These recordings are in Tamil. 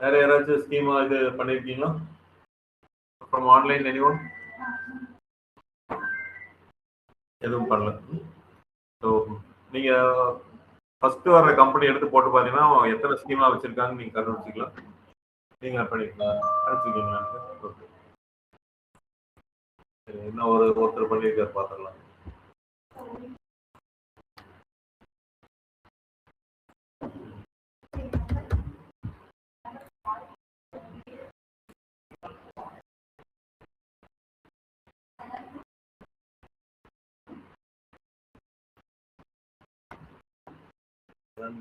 வேற யாராச்சும் ஸ்கீமா இது பண்ணிருக்கீங்களா ஃப்ரம் ஆன்லைன் எனிஒன்? எதுவும் பண்ணல. ஸோ நீங்க ஃபர்ஸ்ட் வர்ற கம்பெனி எடுத்து போட்டு பார்த்தீங்கன்னா எத்தனை ஸ்கீமா வச்சிருக்காங்கன்னு நீங்க கண்டுபிடிச்சிக்கலாம். நீங்க பண்ணிருக்கீங்களா? அனுப்பிச்சிருக்கீங்களா? ஓகே. சரி, இன்னும் ஒருத்தர் பண்ணியிருக்காரு பார்த்துடலாம்.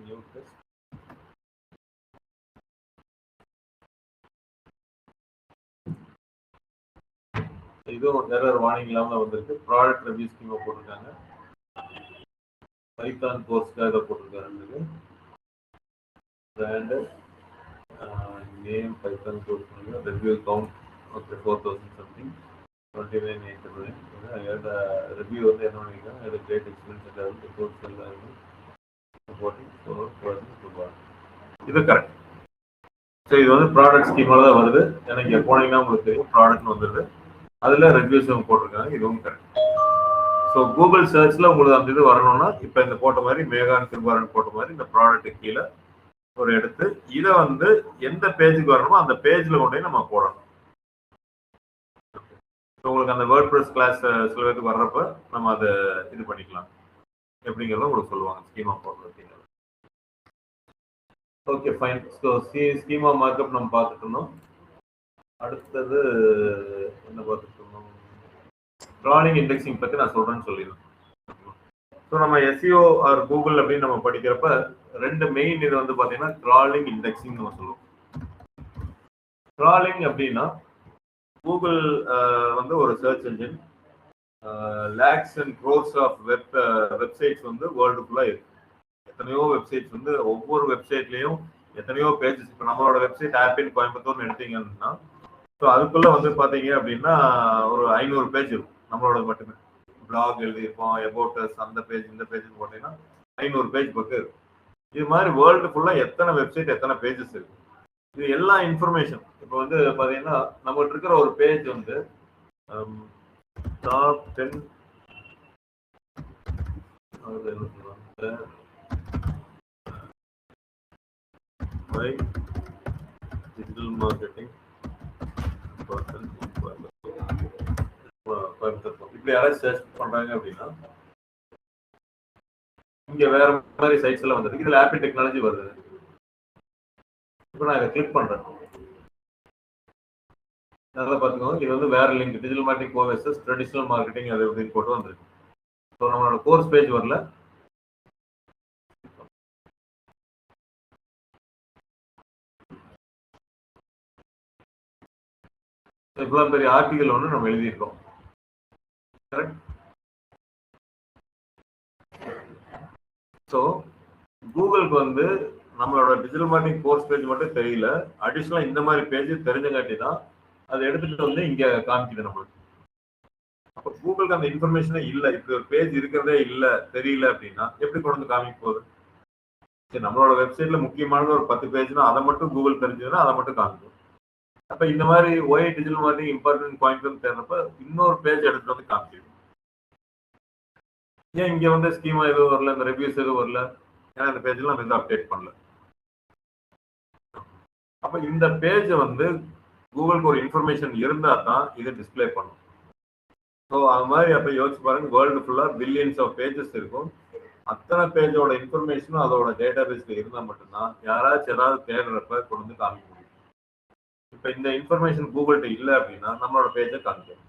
New test. இதுவும் எரர் வார்னிங் இல்லாமல் வந்திருக்கு. ப்ராடக்ட் ரிவ்யூ ஸ்கீமா போட்டிருக்காங்க. பைத்தான் கோர்ஸ்க்காக போட்டிருக்காரு. பிராண்டு நேம் பைத்தான் கோர்ஸ் பண்ணுங்க. Review count okay 4000 something 2989. Review வந்து என்ன பண்ணிருக்காங்க? அது கிரேட் எக்ஸ்பீரியன்ஸ் கோர்ஸ் எல்லாம் இது கரெக்ட். ஸோ இது வந்து ப்ராடக்ட் ஸ்கீமால தான் வருது. ஏன்னா இங்கே போனீங்கன்னா உங்களுக்கு தெரியும் ப்ராடக்ட்னு வந்துடுது. அதில் ரிவ்யூஸ் போட்டிருக்காங்க. இதுவும் கரெக்ட். ஸோ கூகுள் சர்ச்சில் உங்களுக்கு அந்த இது வரணும்னா இப்போ இந்த போட்ட மாதிரி மேகான் திருபாரன் போட்ட மாதிரி இந்த ப்ராடக்ட் கீழே ஒரு எடுத்து இதை வந்து எந்த பேஜுக்கு வரணுமோ அந்த பேஜில் கொண்டு நம்ம போடணும். உங்களுக்கு அந்த வேர்ட் ப்ரெஸ் கிளாஸ் சில பேருக்கு வர்றப்ப நம்ம அதை இது பண்ணிக்கலாம் எப்படிங்கிறத உங்களுக்கு சொல்லுவாங்க ஸ்கீமா போடுறது அப்படிங்கிறது. Okay fine. So schema markup நம்ம பார்த்துட்டு இருந்தோம். அடுத்தது என்ன பார்த்துட்டு இருந்தோம்? க்ராலிங் இண்டெக்ஸிங் பற்றி நான் சொல்கிறேன்னு சொல்லிடுறேன். ஸோ நம்ம எஸ்இஓ ஆர் கூகுள் அப்படின்னு நம்ம படிக்கிறப்ப ரெண்டு மெயின் இது வந்து பார்த்தீங்கன்னா க்ராலிங் இண்டெக்ஸிங் நம்ம சொல்லுவோம். க்ராலிங் அப்படின்னா கூகுள் வந்து ஒரு search engine. Lakhs and crores of websites வந்து வேர்ல்டு ஃபுல்லாக இருக்கு. எத்தனையோ வெப்சைட்ஸ் வந்து ஒவ்வொரு வெப்சைட்லேயும் எத்தனையோ பேஜஸ். இப்போ நம்மளோட வெப்சைட் ஆப் இன் கோயம்புத்தூர்னு எடுத்தீங்கன்னா ஸோ அதுக்குள்ளே வந்து பார்த்தீங்க அப்படின்னா ஒரு 500 பேஜ் இருக்கும் நம்மளோட மட்டுமே. பிளாக் எழுதியிருப்போம், எபோட்டஸ், அந்த பேஜ் இந்த பேஜ்னு போட்டீங்கன்னா 500 பேஜ் பக்கம் இருக்கும். இது மாதிரி வேர்ல்டு ஃபுல்லாக எத்தனை வெப்சைட் எத்தனை பேஜஸ் இருக்கு. இது எல்லா இன்ஃபர்மேஷன் இப்போ வந்து பார்த்தீங்கன்னா நம்மகிட்ட இருக்கிற ஒரு பேஜ் வந்து டாப் 10 பை டிஜிட்டல் மார்க்கெட்டிங் இப்படி யாராவது சர்ச் பண்றாங்க அப்படின்னா இங்க வேற மாதிரி சைட்ஸ் எல்லாம் வந்துருக்கு. இதுல ஆப்பிள் டெக்னாலஜி வருது. இப்போ நான் இதை கிளிக் பண்றேன். நல்லா பார்த்துக்கோங்க. இது வந்து வேற link digital marketing courses traditional marketing அது அப்படின்னு போட்டு வந்துருக்கு. ஸோ நம்மளோட கோர்ஸ் பேஜ் வரல. இவ்வளவு பெரிய ஆர்டிகல் ஒன்று நம்ம எழுதியிருக்கோம். கரெக்ட். ஸோ கூகுளுக்கு வந்து நம்மளோட டிஜிட்டல் மார்க்கெட்டிங் கோர்ஸ் பேஜ் மட்டும் தெரியல, அடிஷனலா இந்த மாதிரி பேஜ் தெரிஞ்சங்காட்டி தான் அதை எடுத்துட்டு வந்து இங்க காமிக்குது நம்மளுக்கு. அப்போ கூகுளுக்கு அந்த இன்ஃபர்மேஷனே இல்லை, இப்படி ஒரு பேஜ் இருக்கிறதே இல்லை, தெரியல அப்படின்னா எப்படி கொண்டு வந்து காமிக்க போகுது? சரி, நம்மளோட வெப்சைட்ல முக்கியமானது ஒரு 10 பேஜ்னா அதை மட்டும் கூகுள் தெரிஞ்சதுன்னா அதை மட்டும் காமிக்கும். அப்ப இந்த மாதிரி why digital marketing important point தேடுறப்ப இன்னொரு பேஜ் எடுத்துட்டு வந்து காமிக்குது. ஏன் இங்க வந்து ஸ்கீமா எதுவும் வரல, இந்த ரிவ்யூஸ் எதுவும் வரல? ஏன்னா இந்த பேஜ்ல நம்ம எதுவும் அப்டேட் பண்ணல. அப்ப இந்த பேஜ் வந்து கூகுளுக்கு ஒரு இன்ஃபர்மேஷன் இருந்தா தான் இதை டிஸ்பிளே பண்ணும். ஸோ அது மாதிரி அப்ப யோசிச்சு பாருங்க, வேர்ல்டு ஃபுல்லா பில்லியன்ஸ் ஆஃப் பேஜஸ் இருக்கும். அத்தனை பேஜோட இன்ஃபர்மேஷனும் அதோட டேட்டா பேஸ்ல இருந்தா மட்டும்தான் யாராச்சும் ஏதாவது தேடுறப்ப கொண்டு வந்து காமிக்க முடியும். இப்ப இந்த இன்ஃபர்மேஷன் கூகுள்கிட்ட இல்லை அப்படின்னா நம்மளோட பேஜை காமிக்கும்.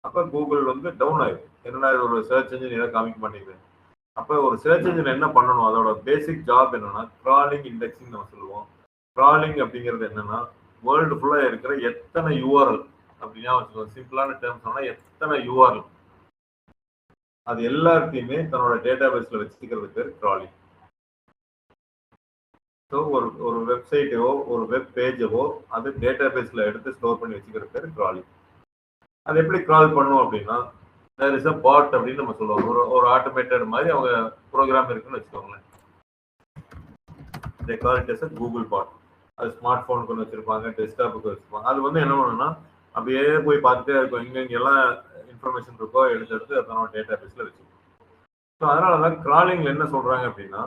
அப்ப கூகுள் வந்து டவுன் ஆயிடும். என்னடா ஒரு சர்ச் என்ஜின் எதை காமிக்க மாட்டேங்குது. அப்ப ஒரு சர்ச் என்ஜின் என்ன பண்ணணும், அதோட பேசிக் ஜாப் என்னன்னா கிராலிங் இண்டெக்ஸிங் நம்ம சொல்லுவோம். கிராலிங் அப்படிங்கிறது என்னன்னா வேர்ல்டு ஃபுல்லா இருக்கிற எத்தனை யூஆர்எல் அப்படின்னா வச்சுக்கோங்க, சிம்பிளான டேர்ம் சொன்னா எத்தனை யூஆர்எல் அது எல்லாத்தையுமே தன்னோட டேட்டா பேஸ்ல வச்சுக்கிறது பேர் கிராலிங். ஸோ ஒரு வெப்சைட்டோ ஒரு வெப் பேஜவோ அது டேட்டா பேஸ்ல எடுத்து ஸ்டோர் பண்ணி வச்சுக்கிற பேர் கிராலிங். அது எப்படி கிரால் பண்ணும் அப்படின்னா தேர் இஸ் அ பாட் அப்படின்னு நம்ம சொல்லுவோம். ஒரு ஆட்டோமேட்டட் மாதிரி அவங்க ப்ரோக்ராம் இருக்குன்னு வச்சுக்கோங்களேன். they call it as a Google bot. அது ஸ்மார்ட் ஃபோனுக்கு ஒன்று வச்சிருப்பாங்க, டெஸ்க்டாப்புக்கு வச்சிருப்பாங்க. அது வந்து என்ன பண்ணுன்னா அப்படியே போய் பார்த்துட்டே இருக்கும். எங்கெங்கெல்லாம் இன்ஃபர்மேஷன் இருக்கோ எடுத்து எடுத்து அதனோட டேட்டா பேஸ்ல வச்சுக்கணும். ஸோ அதனால தான் கிராலிங்ல என்ன சொல்றாங்க அப்படின்னா,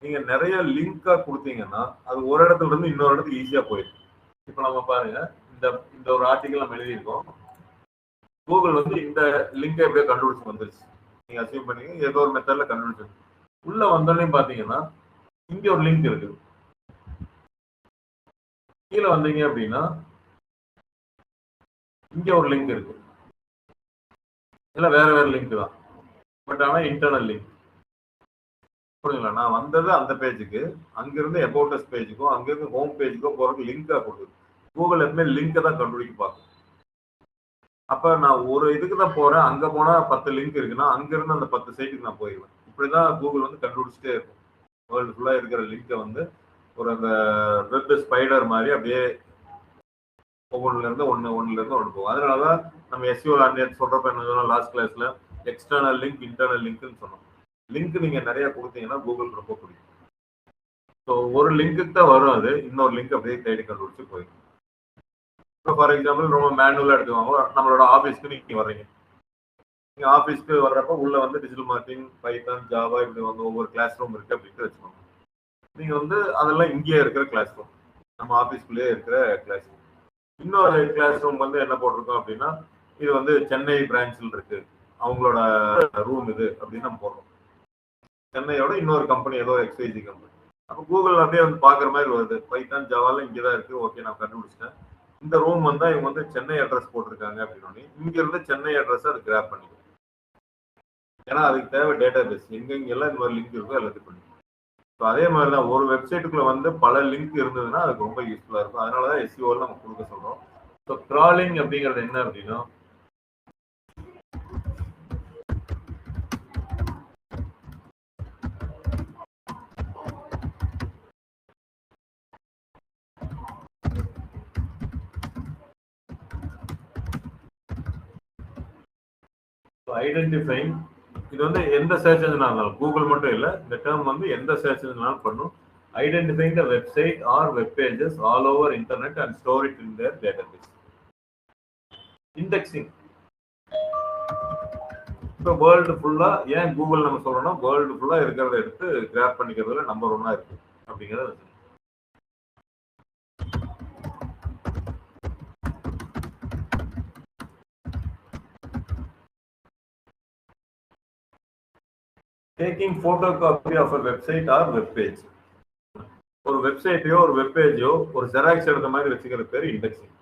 நீங்க நிறைய லிங்கா கொடுத்தீங்கன்னா அது ஒரு இடத்துல இருந்து இன்னொரு இடத்துக்கு ஈஸியா போயிடும். இப்போ நம்ம பாருங்க, இந்த இந்த ஒரு ஆர்டிகல் நம்ம எழுதியிருக்கோம். கூகுள் வந்து இந்த லிங்கை எப்படியோ கண்டுபிடிச்சு வந்துருச்சு. நீங்க அசீவ் பண்ணீங்க, ஏதோ ஒரு மெத்தட்ல கண்டுபிடிச்சு உள்ள வந்தோடனே பாத்தீங்கன்னா இங்க ஒரு லிங்க் இருக்கு. கீழே வந்தீங்க அப்படின்னா இங்க ஒரு லிங்க் இருக்கு. இல்ல வேற வேற லிங்க் தான், பட் ஆனா இன்டர்னல் லிங்க். புரியுங்களா? நான் வந்தது அந்த பேஜுக்கு, அங்கிருந்து அபவுட் அஸ் பேஜுக்கும் அங்கிருந்து ஹோம் பேஜுக்கும் போறதுக்கு லிங்கா கொடுக்குது. கூகுள் எப்பவுமே லிங்கை தான் கண்டுபிடிக்க பார்க்கும். அப்ப நான் ஒரு இதுக்கு தான் போறேன், அங்க போனா 10 லிங்க் இருக்குன்னா அங்க இருந்து அந்த 10 சைட்டுக்கு நான் போயிடுவேன். இப்படிதான் கூகுள் வந்து கண்டுபிடிச்சிட்டே இருக்கும். வேர்ல்டு ஃபுல்லா இருக்கிற லிங்கை வந்து ஒரு அந்த வெப் ஸ்பைடர் மாதிரி அப்படியே ஒவ்வொன்றுல இருந்து ஒண்ணுல இருந்து ஒன்று போகும். அதனாலதான் நம்ம எஸ்இஓ சொல்றப்ப என்ன சொன்னோம் லாஸ்ட் கிளாஸ்ல, எக்ஸ்டர்னல் லிங்க் இன்டர்னல் லிங்க்னு சொன்னோம். லிங்க் நீங்க நிறைய கொடுத்தீங்கன்னா கூகுள் ரொம்ப பிடிக்கும். ஸோ ஒரு லிங்க்கு தான் வரும், அது இன்னொரு லிங்க் அப்படியே தேடி கண்டுபிடிச்சு போயிடும். இப்போ ஃபார் எக்ஸாம்பிள் ரொம்ப மேனுவலா எடுத்துவாங்க, நம்மளோட ஆஃபீஸ்க்கு நீங்க வர்றீங்க. நீங்க ஆஃபீஸ்க்கு வர்றப்ப உள்ள வந்து டிஜிட்டல் மார்க்கெட்டிங், பைத்தான், ஜாவா இப்படி வந்து ஒவ்வொரு கிளாஸ் ரூம் இருக்கு அப்படின்ட்டு வச்சுக்கோங்க. நீங்க வந்து அதெல்லாம் இங்கேயே இருக்கிற கிளாஸ் ரூம், நம்ம ஆஃபீஸ்க்குள்ளேயே இருக்கிற கிளாஸ் ரூம். இன்னொரு கிளாஸ் ரூம் வந்து என்ன போட்டிருக்கோம் அப்படின்னா, இது வந்து சென்னை பிரான்ச்சில் இருக்கு, அவங்களோட ரூம் இது அப்படின்னு நம்ம போடுறோம். சென்னையோட இன்னொரு கம்பெனி, ஏதோ எக்ஸ்ஐஜி கம்பெனி. அப்போ கூகுள் அப்படியே வந்து பாக்குற மாதிரி வருது, பைத்தான் ஜாவால இங்கதான் இருக்கு, ஓகே நான் கண்டுபிடிச்சிட்டேன். இந்த ரூம் வந்தா இவங்க வந்து சென்னை அட்ரஸ் போட்டிருக்காங்க அப்படின்னு இங்க இருந்து சென்னை அட்ரஸ் அது கிராப் பண்ணிக்கும். ஏன்னா அதுக்கு தேவை டேட்டா பேஸ், எங்கெங்கெல்லாம் இந்த மாதிரி லிங்க் இருக்கோ எல்லாத்தையும் பண்ணிக்கும். ஸோ அதே மாதிரி தான் ஒரு வெப்சைட்டுக்குள்ள வந்து பல லிங்க் இருந்ததுன்னா அதுக்கு ரொம்ப யூஸ்ஃபுல்லா இருக்கும். அதனாலதான் எஸ்இஓல நம்ம கொடுக்க சொல்றோம். ஸோ கிராலிங் அப்படிங்கிறது என்ன அப்படின்னா, ஐடென்டிஃபைங், இது வந்து எந்த சர்ச் என்ஜினா இருந்தாலும், கூகுள் மட்டும் இல்லை, இந்த டேர்ம் வந்து எந்த சர்ச் என்ஜினாலும் பண்ணும். Identifying the website or web pages all over internet and store it in their database. Indexing, இப்போ வேர்ல்டு ஃபுல்லா, ஏன் கூகுள் நம்ம சொல்றோம்னா வேர்ல்டு ஃபுல்லா இருக்கிறத எடுத்து கிராப் பண்ணிக்கிறதுல நம்பர் 1 இருக்கு அப்படிங்கிறத. Taking photocopy of a website or web page. ஒரு வெப்சைட்டையோ ஒரு வெப் பேஜோ ஒரு ஜெராக்ஸ் எடுத்த மாதிரி வச்சுக்கிற பேர் இண்டெக்ஸிங்.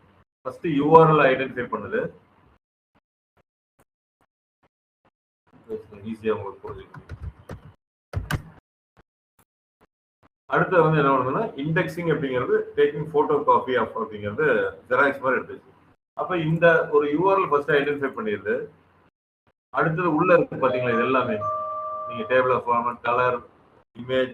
ஃபர்ஸ்ட் யூஆர்எல் ஐடென்டிஃபை பண்ணுது, ஈஸியா உங்களுக்கு புரிஞ்சுக்கணும். அடுத்து வந்து என்ன பண்ணுதுன்னா இண்டெக்ஸிங் அப்படிங்கிறது டேக்கிங் போட்டோ காப்பி ஆஃப் அப்படிங்கிறது ஜெராக்ஸ் மாதிரி எடுத்துச்சு. அப்ப இந்த ஒரு யூஆர்எல் ஃபர்ஸ்ட் ஐடென்டிஃபை பண்ணிடுது. அடுத்தது உள்ள இருக்கு பாத்தீங்களா, இது எல்லாமே நீங்க table of format, colour, image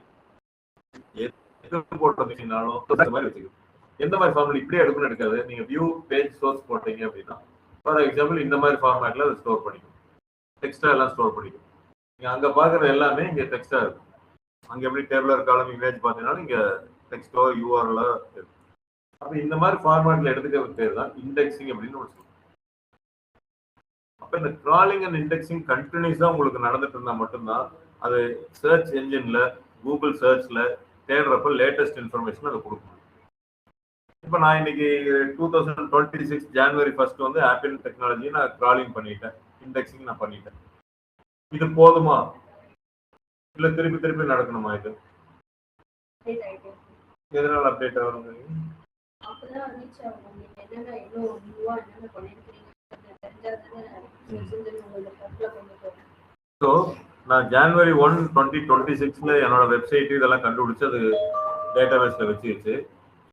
எது போட்டு வந்தீங்கன்னாலும் மாதிரி வச்சுக்கணும். எந்த மாதிரி ஃபார்மேட் இப்படியே எடுக்கணும் எடுக்காது. நீங்க வியூ பேஜ் சோர்ஸ் போட்டீங்க அப்படின்னா ஃபார் எக்ஸாம்பிள் இந்த மாதிரி ஃபார்மேட்ல அதை ஸ்டோர் பண்ணிக்கும், டெக்ஸ்டா எல்லாம் ஸ்டோர் பண்ணிக்கும். நீங்க அங்க பாக்குற எல்லாமே இங்க டெக்ஸ்டா இருக்கும். அங்க எப்படி டேபிளர் காலம் இமேஜ் பாத்தீங்கன்னா இங்க டெக்ஸ்டோ யூஆர்எல் இருக்கு. அப்ப இந்த மாதிரி ஃபார்மேட்ல எடுத்துக்கிறது பேர் தான் இண்டெக்ஸிங் அப்படின்னு சொல்லுவோம். அப்ப இந்த கிராலிங் அண்ட் இண்டெக்ஸிங் கண்டினியூஸா உங்களுக்கு நடந்துட்டு இருந்தா மட்டும்தான் அது சர்ச் என்ஜின்ல, கூகுள் சர்ச்ல தேடுறப்ப லேட்டஸ்ட் இன்ஃபர்மேஷன் அதை கொடுக்கும். இப்போ நான் இன்னைக்கு 2026 ஜனவரி 1 வந்து ஆப்பிள் டெக்னாலஜி நான் கிராலிங் பண்ணிட்டேன், இண்டெக்ஸிங் நான் பண்ணிட்டேன். இது போதுமா இல்ல திருப்பி திருப்பி நடக்கணுமா? இது எதனால அப்டேட் ஆகுங்க? ஸோ நான் ஜனவரி 1, 2026 என்னோட வெப்சைட் இதெல்லாம் கண்டுபிடிச்சு அது டேட்டா பேஸ்ல வச்சு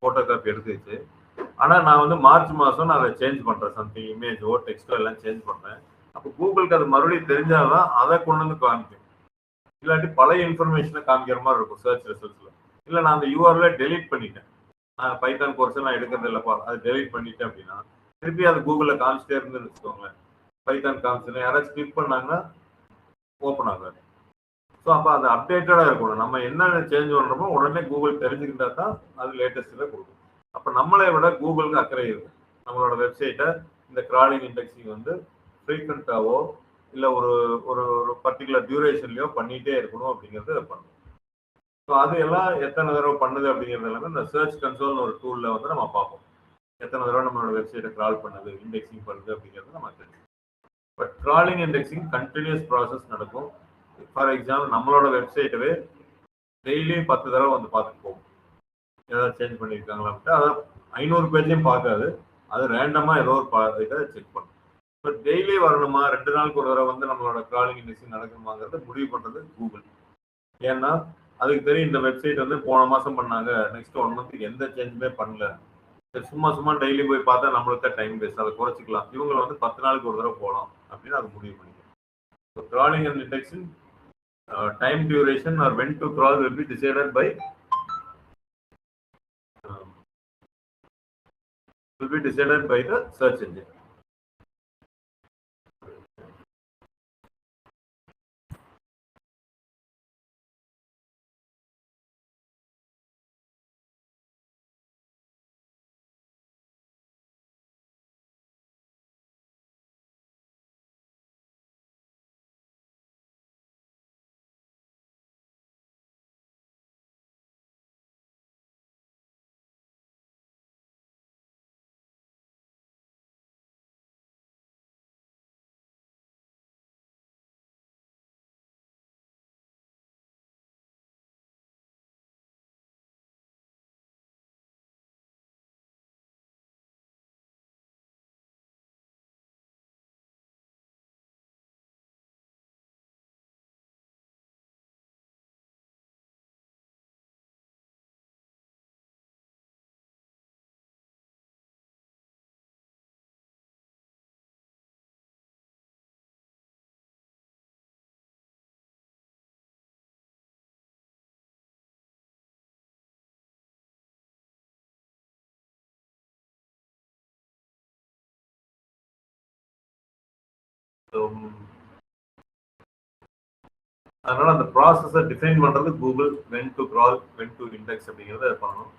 போட்டோ காப்பி எடுத்து வச்சு, ஆனா நான் வந்து மார்ச் மாசம் நான் அதை சேஞ்ச் பண்றேன், சம்திங் இமேஜோ டெக்ஸ்டோ எல்லாம் சேஞ்ச் பண்றேன். அப்போ கூகுளுக்கு அது மறுபடியும் தெரிஞ்சாதான் அதை கொண்டு வந்து காமிக்கும். இல்லாட்டி பழைய இன்ஃபர்மேஷனை காமிக்கிற மாதிரி இருக்கும் சர்ச் ரிசல்ட்ஸ்ல. இல்ல நான் அந்த யூஆர்எல்ல டெலீட் பண்ணிட்டேன், நான் பைத்தான் கோர்ஸ் நான் எடுக்கிறது இல்லப்பா, அதை டெலீட் பண்ணிட்டேன் அப்படின்னா திருப்பி அது கூகுள்ல காமிச்சிட்டே இருந்துன்னு வச்சுக்கோங்களேன். பைத்தான் காமிச்சுன்னா யாராச்சும் கிளிக் பண்ணாங்கன்னா ஓப்பன் ஆகாது. ஸோ அப்போ அது அப்டேட்டடாக இருக்கணும். நம்ம என்னென்ன சேஞ்ச் பண்ணுறோமோ உடனே கூகுள் தெரிஞ்சுக்கிட்டா தான் அது லேட்டஸ்ட்டில் கொடுக்கும். அப்போ நம்மளை விட கூகுளுக்கு அக்கறை இருக்கு. நம்மளோட வெப்சைட்டை இந்த கிராலிங் இண்டெக்ஸிங் வந்து ஃப்ரீக்வெண்ட்டாவோ இல்லை ஒரு ஒரு ஒரு பர்டிகுலர் டியூரேஷன்லையோ பண்ணிகிட்டே இருக்கணும் அப்படிங்கிறது பண்ணும். ஸோ அது எல்லாம் எத்தனை தடவை பண்ணுது அப்படிங்கிறது எல்லாமே இந்த சர்ச் கன்சோல்னு ஒரு டூலில் வந்து நம்ம பார்ப்போம். எத்தனை தடவை நம்மளோட வெப்சைட்டை கிரால் பண்ணுது, இண்டெக்ஸிங் பண்ணுது அப்படிங்கிறது நம்ம தெரியும். But crawling indexing continues process நடக்கும். ஃபார் எக்ஸாம்பிள் நம்மளோட வெப்சைட்டவே டெய்லி 10 தடவை வந்து பார்த்துட்டு போகும். ஏதாவது சேஞ்ச் பண்ணியிருக்காங்களான்ட்டு அதை 500 பேஜையும் பார்க்காது. அது ரேண்டமாக ஏதோ ஒரு இதை செக் பண்ணும். பட் டெய்லி வரணுமா, 2 நாளுக்கு ஒரு தடவை வந்து நம்மளோட கிராலிங் இண்டெக்ஸிங் நடக்குமாங்கிறத முடிவு பண்ணுறது கூகுள். ஏன்னா அதுக்கு தெரியும் இந்த வெப்சைட் வந்து போன மாதம் பண்ணாங்க, நெக்ஸ்ட் 1 மந்த்துக்கு எந்த சேஞ்சுமே பண்ணல, சும்மா சும்மா டெய்லி போய் பார்த்தா நம்மளுக்கு தான் டைம் வேஸ்ட், அதை குறைச்சிக்கலாம், இவங்களை வந்து 10 நாளுக்கு ஒரு தடவை போகலாம் அப்படின்னு அது முடிவு பண்ணிக்கலாம். Crawling and indexing time duration or when to crawl will be decided by the search engine. அதனால அந்த ப்ராசஸை டிஃபைன் பண்றது Google, when to crawl, when to index அப்படிங்கிறத பண்ணணும்.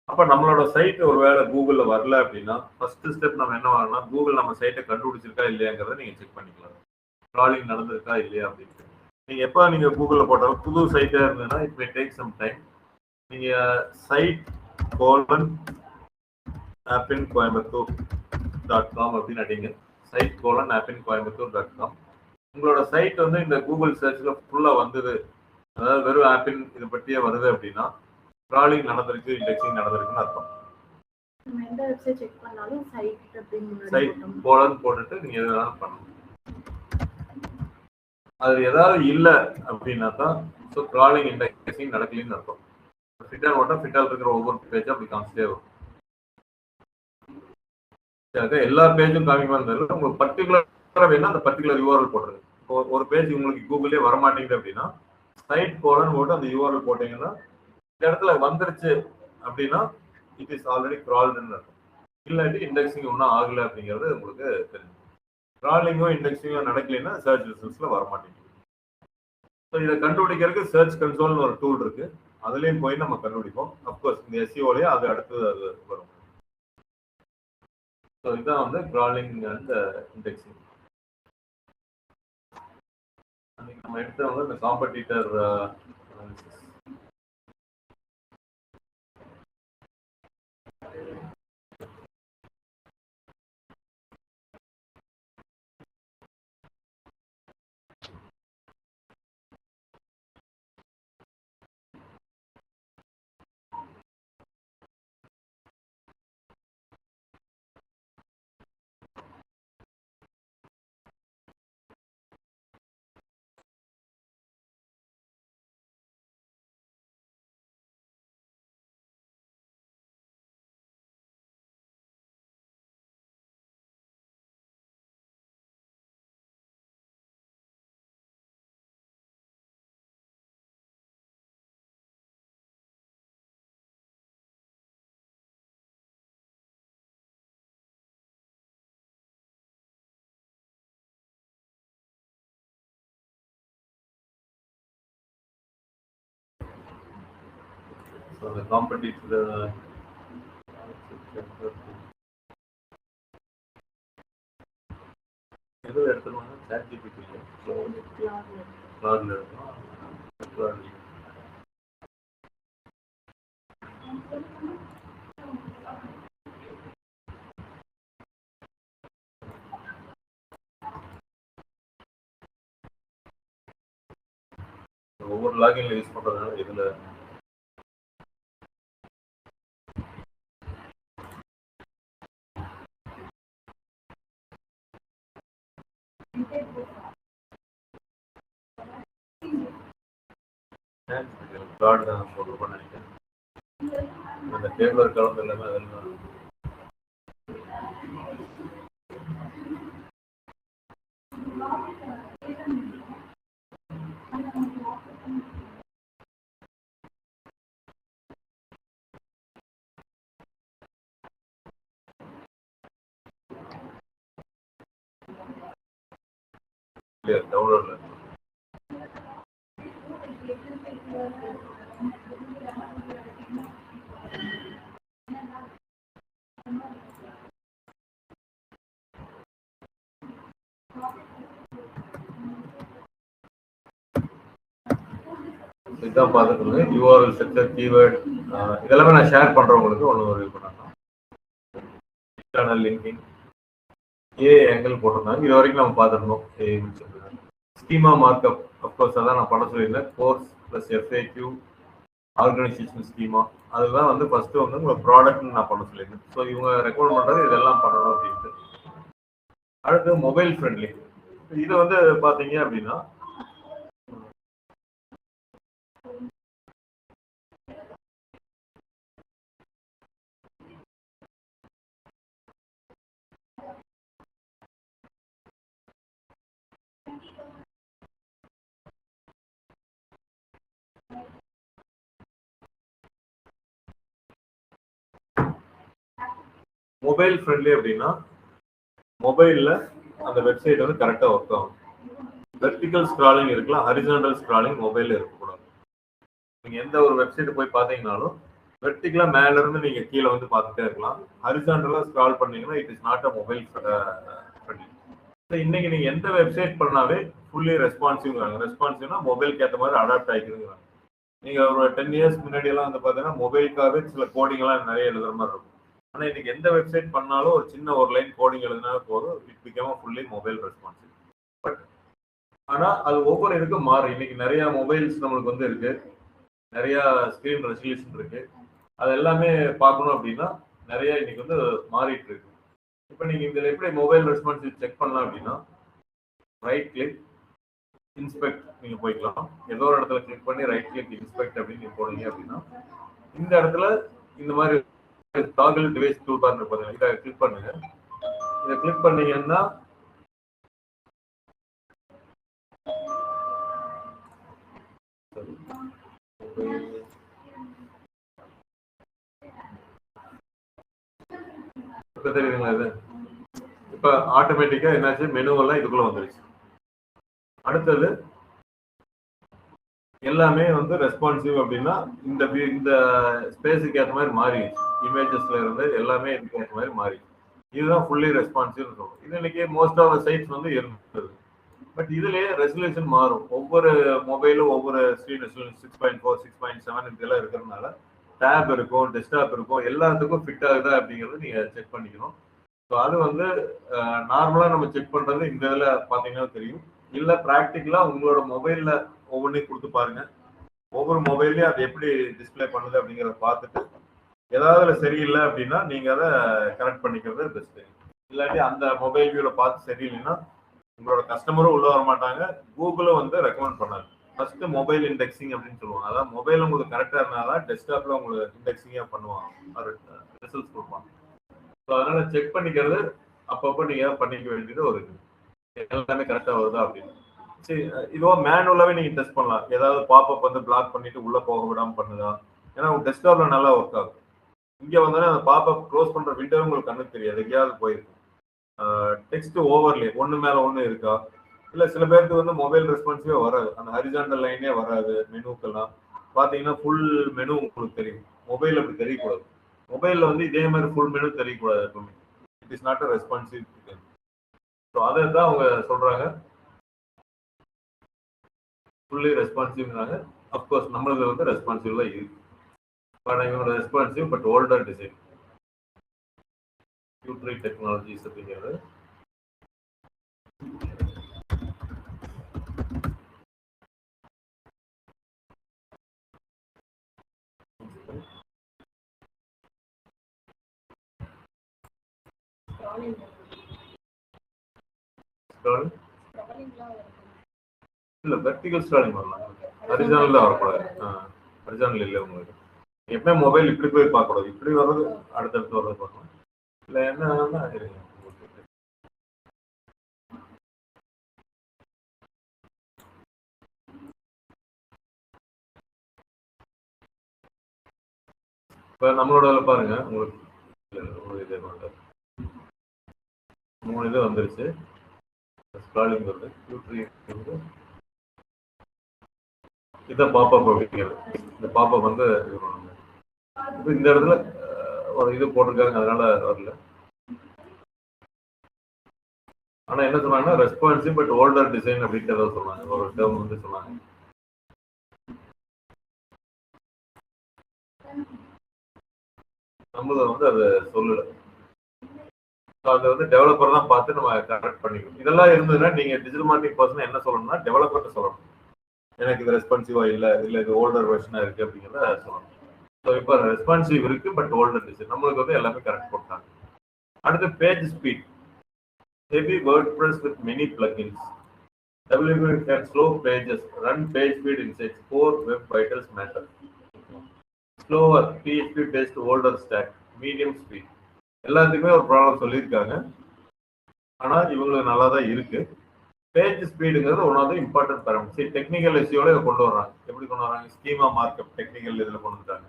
அப்போ நம்மளோட சைட் ஒரு வேளை கூகுளில் வரல அப்படின்னா ஃபர்ஸ்ட் ஸ்டெப் நம்ம என்ன பண்ணலாம், கூகுள் நம்ம சைட்டை கண்டுபிடிச்சிருக்கா இல்லையாங்கிறத நீங்கள் செக் பண்ணிக்கலாம். கிராலிங் நடந்திருக்கா இல்லையா அப்படின்ட்டு. நீங்கள் எப்போ நீங்கள் கூகுளில் போட்டாலும் புது சைட்டாக இருந்ததுன்னா it may take some time. நீங்கள் site:appincoimbatore.com அப்படின்னு அடிங்க. site:appincoimbatore.com. உங்களோட சைட் வந்து இந்த கூகுள் சர்ச்ல ஃபுல்லா வந்தது, அதாவது வெறும் ஆப்பின் இதை பற்றியே வருது அப்படின்னா கிராலிங் நடந்திருக்கு, இண்டெக்ஸிங் நடந்திருக்குன்னு அர்த்தம். சைட் போட்டுட்டு நீங்க எதாவது பண்ணணும். அது ஏதாவது இல்லை அப்படின்னா தான் ஸோ கிராலிங் இண்டெக்ஸிங் நடக்கலன்னு அர்த்தம். ஃபிட்டால் போட்டால் ஃபிட்டால் இருக்கிற ஒவ்வொரு பேஜும் அப்படி காமிச்சிட்டே வரும். எல்லா பேஜும் காமிக்கணும் தெரியல. உங்களுக்கு பர்டிகுலர் வேணா அந்த பர்டிகுலர் யூஆர்எல் போடுறது. ஒரு பேஜ் உங்களுக்கு கூகுளே வரமாட்டேங்குது அப்படின்னா சைட் கோலன் போட்டு அந்த யூஆர்எல் போட்டீங்கன்னா இந்த இடத்துல வந்துருச்சு அப்படின்னா இட் இஸ் ஆல்ரெடி கிரால்டுன்னு இருக்கும். இல்லாட்டி இண்டெக்ஸிங் ஒன்றும் ஆகலை அப்படிங்கிறது உங்களுக்கு தெரியும். கிராலிங்கும் இண்டெக்ஸிங்கும் நடக்கலைன்னா சர்ச் ரிசல்ட்ஸ்ல வரமாட்டேங்குது. ஸோ இதை கண்டுபிடிக்கிறதுக்கு சர்ச் கன்சோல்னு ஒரு டூல் இருக்கு, அதுலேயும் போய் நம்ம கண்டுபிடிப்போம். அப்கோர்ஸ் இந்த எஸ்இஓலயே அது அடுத்தது அது வரும். ஸோ இதுதான் வந்து கிராலிங் அண்ட் இண்டெக்ஸிங். நம்ம எடுத்தவங்க இந்த காம்படிட்டர் அந்த காம்படிட்டிவ் எது எடுத்துருவாங்க சாட் ஜிபிடி கிளாட்ல எடுக்கணும். ஒவ்வொரு லாகின்ல யூஸ் பண்றதுனால இதுல கிளாட் தான் போட்டுருப்போம்னு நினைக்கிறேன். அந்த டேபிள் கலந்து எல்லாமே அதெல்லாம் டவுன்லோட்ல இதான் பார்த்துக்கோங்க. யூஆர்எல் ஸ்ட்ரக்சர், கீவேர்ட் இதெல்லாமே நான் ஷேர் பண்றவங்களுக்கு ஒன்று ஒரு பண்ணலாம். இன்டர்னல் லிங்கிங் ஆங்கிள் போட்டிருந்தாங்க. இது வரைக்கும் நம்ம பார்த்துருந்தோம். ஸ்கீமா மார்க்அப் அப்கோர்ஸ் அதான் நான் பண்ண சொல்லியிருந்தேன். Course plus FAQ organisation schema அதுதான் வந்து ஃபர்ஸ்ட் வந்து உங்கள் ப்ராடக்ட்னு நான் பண்ண சொல்லியிருந்தேன். ஸோ இவங்க ரெக்கமெண்ட் பண்ணுறது இதெல்லாம் பண்ணணும் அப்படின்ட்டு. அடுத்து மொபைல் ஃப்ரெண்ட்லி. இது வந்து பார்த்தீங்க அப்படின்னா மொபைல் ஃப்ரெண்ட்லி அப்படின்னா மொபைலில் அந்த வெப்சைட் வந்து கரெக்டாக ஒர்க் ஆகும். வெர்டிக்கல் ஸ்க்ராலிங் இருக்கலாம், ஹரிசாண்டல் ஸ்க்ராலிங் மொபைலில் இருக்கக்கூடாது. நீங்கள் எந்த ஒரு வெப்சைட்டு போய் பார்த்தீங்கன்னாலும் வெர்டிக்கலாக மேலேருந்து நீங்கள் கீழே வந்து பார்த்துட்டே இருக்கலாம். ஹரிசாண்டலாக ஸ்க்ரால் பண்ணீங்கன்னா it is not a mobile friendly. இன்னைக்கு நீங்கள் எந்த வெப்சைட் பண்ணாவே ஃபுல்லி ரெஸ்பான்சிவ்ங்கிறாங்க. ரெஸ்பான்சிவ்னா மொபைலுக்கு ஏற்ற மாதிரி அடாப்ட் ஆகிக்குதுங்கிறாங்க. நீங்கள் ஒரு 10 இயர்ஸ் முன்னாடியெல்லாம் வந்து பார்த்தீங்கன்னா மொபைலுக்காகவே சில கோடிங்லாம் நிறைய எழுதுற மாதிரி இருக்கும். ஆனால் இன்னைக்கு எந்த வெப்சைட் பண்ணாலும் ஒரு சின்ன ஒரு லைன் கோடிங் எழுதினாலும் போதும், it become fully mobile responsive. But ஆனால் அது ஒவ்வொரு இதுக்கும் மாறும். இன்னைக்கு நிறைய மொபைல்ஸ் நம்மளுக்கு வந்து இருக்கு, நிறைய ஸ்க்ரீன் ரெசல்யூஷன் இருக்கு. அது எல்லாமே பார்க்கணும் அப்படின்னா நிறைய இன்னைக்கு வந்து மாறிட்டு இருக்கு. இப்போ நீங்க இதில் எப்படி மொபைல் ரெஸ்பான்சிவ் செக் பண்ணலாம் அப்படின்னா ரைட் கிளிக் இன்ஸ்பெக்ட் நீங்க போய்க்கலாம். ஏதோ ஒரு இடத்துல கிளிக் பண்ணி ரைட் கிளிக் இன்ஸ்பெக்ட் அப்படின்னு நீங்க போனீங்க அப்படின்னா இந்த இடத்துல இந்த மாதிரி டாகிள் டிவைஸ் டூல் பார் இருப்பாங்க. இதை கிளிக் பண்ணுங்க. இதை கிளிக் பண்ணீங்கன்னா தெரியுதுங்களா? இது இப்ப ஆட்டோமேட்டிக்கா என்னாச்சு, மெனுவெல்லாம் இதுக்குள்ள வந்துருச்சு. அடுத்தது எல்லாமே வந்து ரெஸ்பான்சிவ் அப்படின்னா இந்த ஸ்பேஸுக்கு ஏற்ற மாதிரி மாறிடுச்சு. இமேஜஸ்ல இருந்து எல்லாமே இதுக்கு ஏற்ற மாதிரி மாறி இதுதான் ஃபுல்லி ரெஸ்பான்சிவ் சொல்லுவோம். இது இன்னைக்கு மோஸ்ட் ஆஃப் சைட்ஸ் வந்து இருந்தது. பட் இதுலயே ரெசல்யூஷன் மாறும். ஒவ்வொரு மொபைலும் ஒவ்வொரு ஸ்க்ரீன் ரெசல்யூஷன் 6.4 6.7 இதெல்லாம் இருக்கிறதுனால டேப் இருக்கும், டெஸ்க்டாப் இருக்கும், எல்லாத்துக்கும் ஃபிட் ஆகுதா அப்படிங்கிறது நீங்க செக் பண்ணிக்கணும். ஸோ அது வந்து நார்மலா நம்ம செக் பண்றது இந்த இதில் பார்த்தீங்கன்னா தெரியும். இல்லை ப்ராக்டிக்கலா உங்களோட மொபைல்ல ஒவ்வொன்றையும் கொடுத்து பாருங்க. ஒவ்வொரு மொபைல்லையும் அது எப்படி டிஸ்பிளே பண்ணுது அப்படிங்கிறத பார்த்துட்டு ஏதாவது சரியில்லை அப்படின்னா நீங்க அதை கரெக்ட் பண்ணிக்கிறது பெஸ்ட். இல்லாட்டி அந்த மொபைல் வியூல பார்த்து சரியில்லைன்னா உங்களோட கஸ்டமரும் உள்ள வர மாட்டாங்க, கூகுளும் வந்து ரெக்கமெண்ட் பண்ணாது. ஃபர்ஸ்ட் மொபைல் இண்டெக்ஸிங் அப்படின்னு சொல்லுவாங்க. அதான் மொபைல் உங்களுக்கு கரெக்டா இருந்தாதான் டெஸ்க்டாப்ல உங்களுக்கு இண்டெக்ஸிங்கா பண்ணுவாங்க, ரிசல்ட்ஸ் கொடுப்பாங்க. ஸோ அதனால செக் பண்ணிக்கிறது அப்பப்போ நீங்க பண்ணிக்க வேண்டியது ஒரு எல்லாமே கரெக்டா வருதா அப்படின்னு. சரி, இதுவோ மேனுவலாவே நீங்க டெஸ்ட் பண்ணலாம். ஏதாவது பாப்அப் வந்து பிளாக் பண்ணிட்டு உள்ள போக விடாம பண்ணுதா. ஏன்னா உங்க டெஸ்க்டாப்ல நல்லா ஒர்க் ஆகும். இங்க வந்தோடனே அந்த பாப்அப் க்ளோஸ் பண்ற விண்டோ உங்களுக்கு கண்ணுக்கு தெரியாது, எங்கேயாவது போயிருக்கும். டெக்ஸ்ட் ஓவர்லே ஒன்று மேல ஒன்று இருக்கா, இல்லை. சில பேருக்கு வந்து மொபைல் ரெஸ்பான்சிவே வராது, அந்த ஹரிசாண்டல் லைனே வராது மெனுக்கெல்லாம். ஸோ அதனால செக் பண்ணிக்கிறது அப்பப்போ நீங்க பண்ணிக்க வேண்டியது ஒரு எல்லாமே கரெக்டா வருதா அப்படின்னு. சரி, இதுவோ மேனுவலாவே நீங்க டெஸ்ட் பண்ணலாம். ஏதாவது பாப்அப் வந்து பிளாக் பண்ணிட்டு உள்ள போக விடாம பண்ணுதா. ஏன்னா உங்க டெஸ்க்டாப்ல நல்லா ஒர்க் ஆகும். இங்க வந்தோடனே அந்த பாப்அப் க்ளோஸ் பண்ற விண்டோ உங்களுக்கு கண்ணுக்கு தெரியாது, எங்கேயாவது போயிருக்கும். டெக்ஸ்ட் ஓவர்லே ஒன்று மேல ஒன்று இருக்கா, இல்லை. சில பேருக்கு வந்து மொபைல் ரெஸ்பான்சிவே வராது, அந்த ஹரிசாண்டல் லைனே வராது மெனுக்கெல்லாம். பாத்தீங்கன்னா ஃபுல் மெனு உங்களுக்கு தெரியும். மொபைல் அப்படி தெரியக்கூடாது. மொபைல்ல வந்து இதே மாதிரி ஃபுல் மெனு தெரியக்கூடாது எப்பவுமே. It is not a responsive. So அதை தான் அவங்க சொல்றாங்க ஃபுல்லி ரெஸ்பான்சிவ்னாங்க. அப்கோர்ஸ் நம்மளது வந்து ரெஸ்பான்சிவ்ல இருக்கு. பட் இவங்களோட responsive but older design. Q3 technologies அப்படிங்கிறது. இல்ல வெர்டிகல் ஸ்டாலிங் வரலாம். ஹரிசானல் தான் வரக்கூடாது. ஹரிசானல் இல்லை உங்களுக்கு. எப்பவுமே மொபைல் இப்படி போய் பார்க்கக்கூடாது. இப்படி வர்றது அடுத்தடுத்து வர்றது பார்க்கணும். இல்லை என்னன்னா இருங்க. இப்போ நம்மளோட பாருங்க உங்களுக்கு இதே மாதிரி 3 இது வந்துருச்சு. ஸ்க்ராலிங் வருது. Q3 இதை பாப்பப் அப்படிங்கிறது. இந்த பாப்பப் வந்து இப்போ இந்த இடத்துல ஒரு இது போட்டிருக்காங்க, அதனால வரல. ஆனா என்ன சொன்னாங்கன்னா ரெஸ்பான்சிவ் பட் ஓல்டர் டிசைன் அப்படின்றத சொன்னாங்க. ஒரு டேர்ம் வந்து சொன்னாங்க. நம்மள வந்து அதை சொல்லல. அதை வந்து டெவலப்பர் தான் பார்த்து நம்ம கரெக்ட் பண்ணிக்கணும். இதெல்லாம் இருந்ததுன்னா நீங்க டிஜிட்டல் மார்க்கெட்டிங் பர்சன் என்ன சொல்லணும்னா டெவலப்பர்கிட்ட சொல்லணும். எனக்கு இது ரெஸ்பான்சிவா இல்லை, இல்லை இது ஓல்டர் வெர்ஷனா இருக்கு அப்படிங்கிறத சொல்லணும். ஸோ இப்போ ரெஸ்பான்சிவ் இருக்கு பட் ஓல்டர் டிசைன் நம்மளுக்கு வந்து எல்லாமே கரெக்ட் போட்டாங்க. அடுத்து page speed. Heavy WordPress with many plugins. WP can slow pages, run page speed insights. Core web vitals matter. Slower PHP based older stack, medium speed. எல்லாத்துக்குமே ஒரு ப்ராப்ளம் சொல்லியிருக்காங்க. ஆனா இவங்களுக்கு நல்லா தான் இருக்கு. பேஜ் ஸ்பீடுங்கிறது one of the important parameter. சரி, டெக்னிக்கல் இஷ்யூவோட இதை கொண்டு வர்றாங்க. எப்படி கொண்டு வராங்க? ஸ்கீமா மார்க்அப் டெக்னிக்கல் இதில் கொண்டு வந்துட்டாங்க.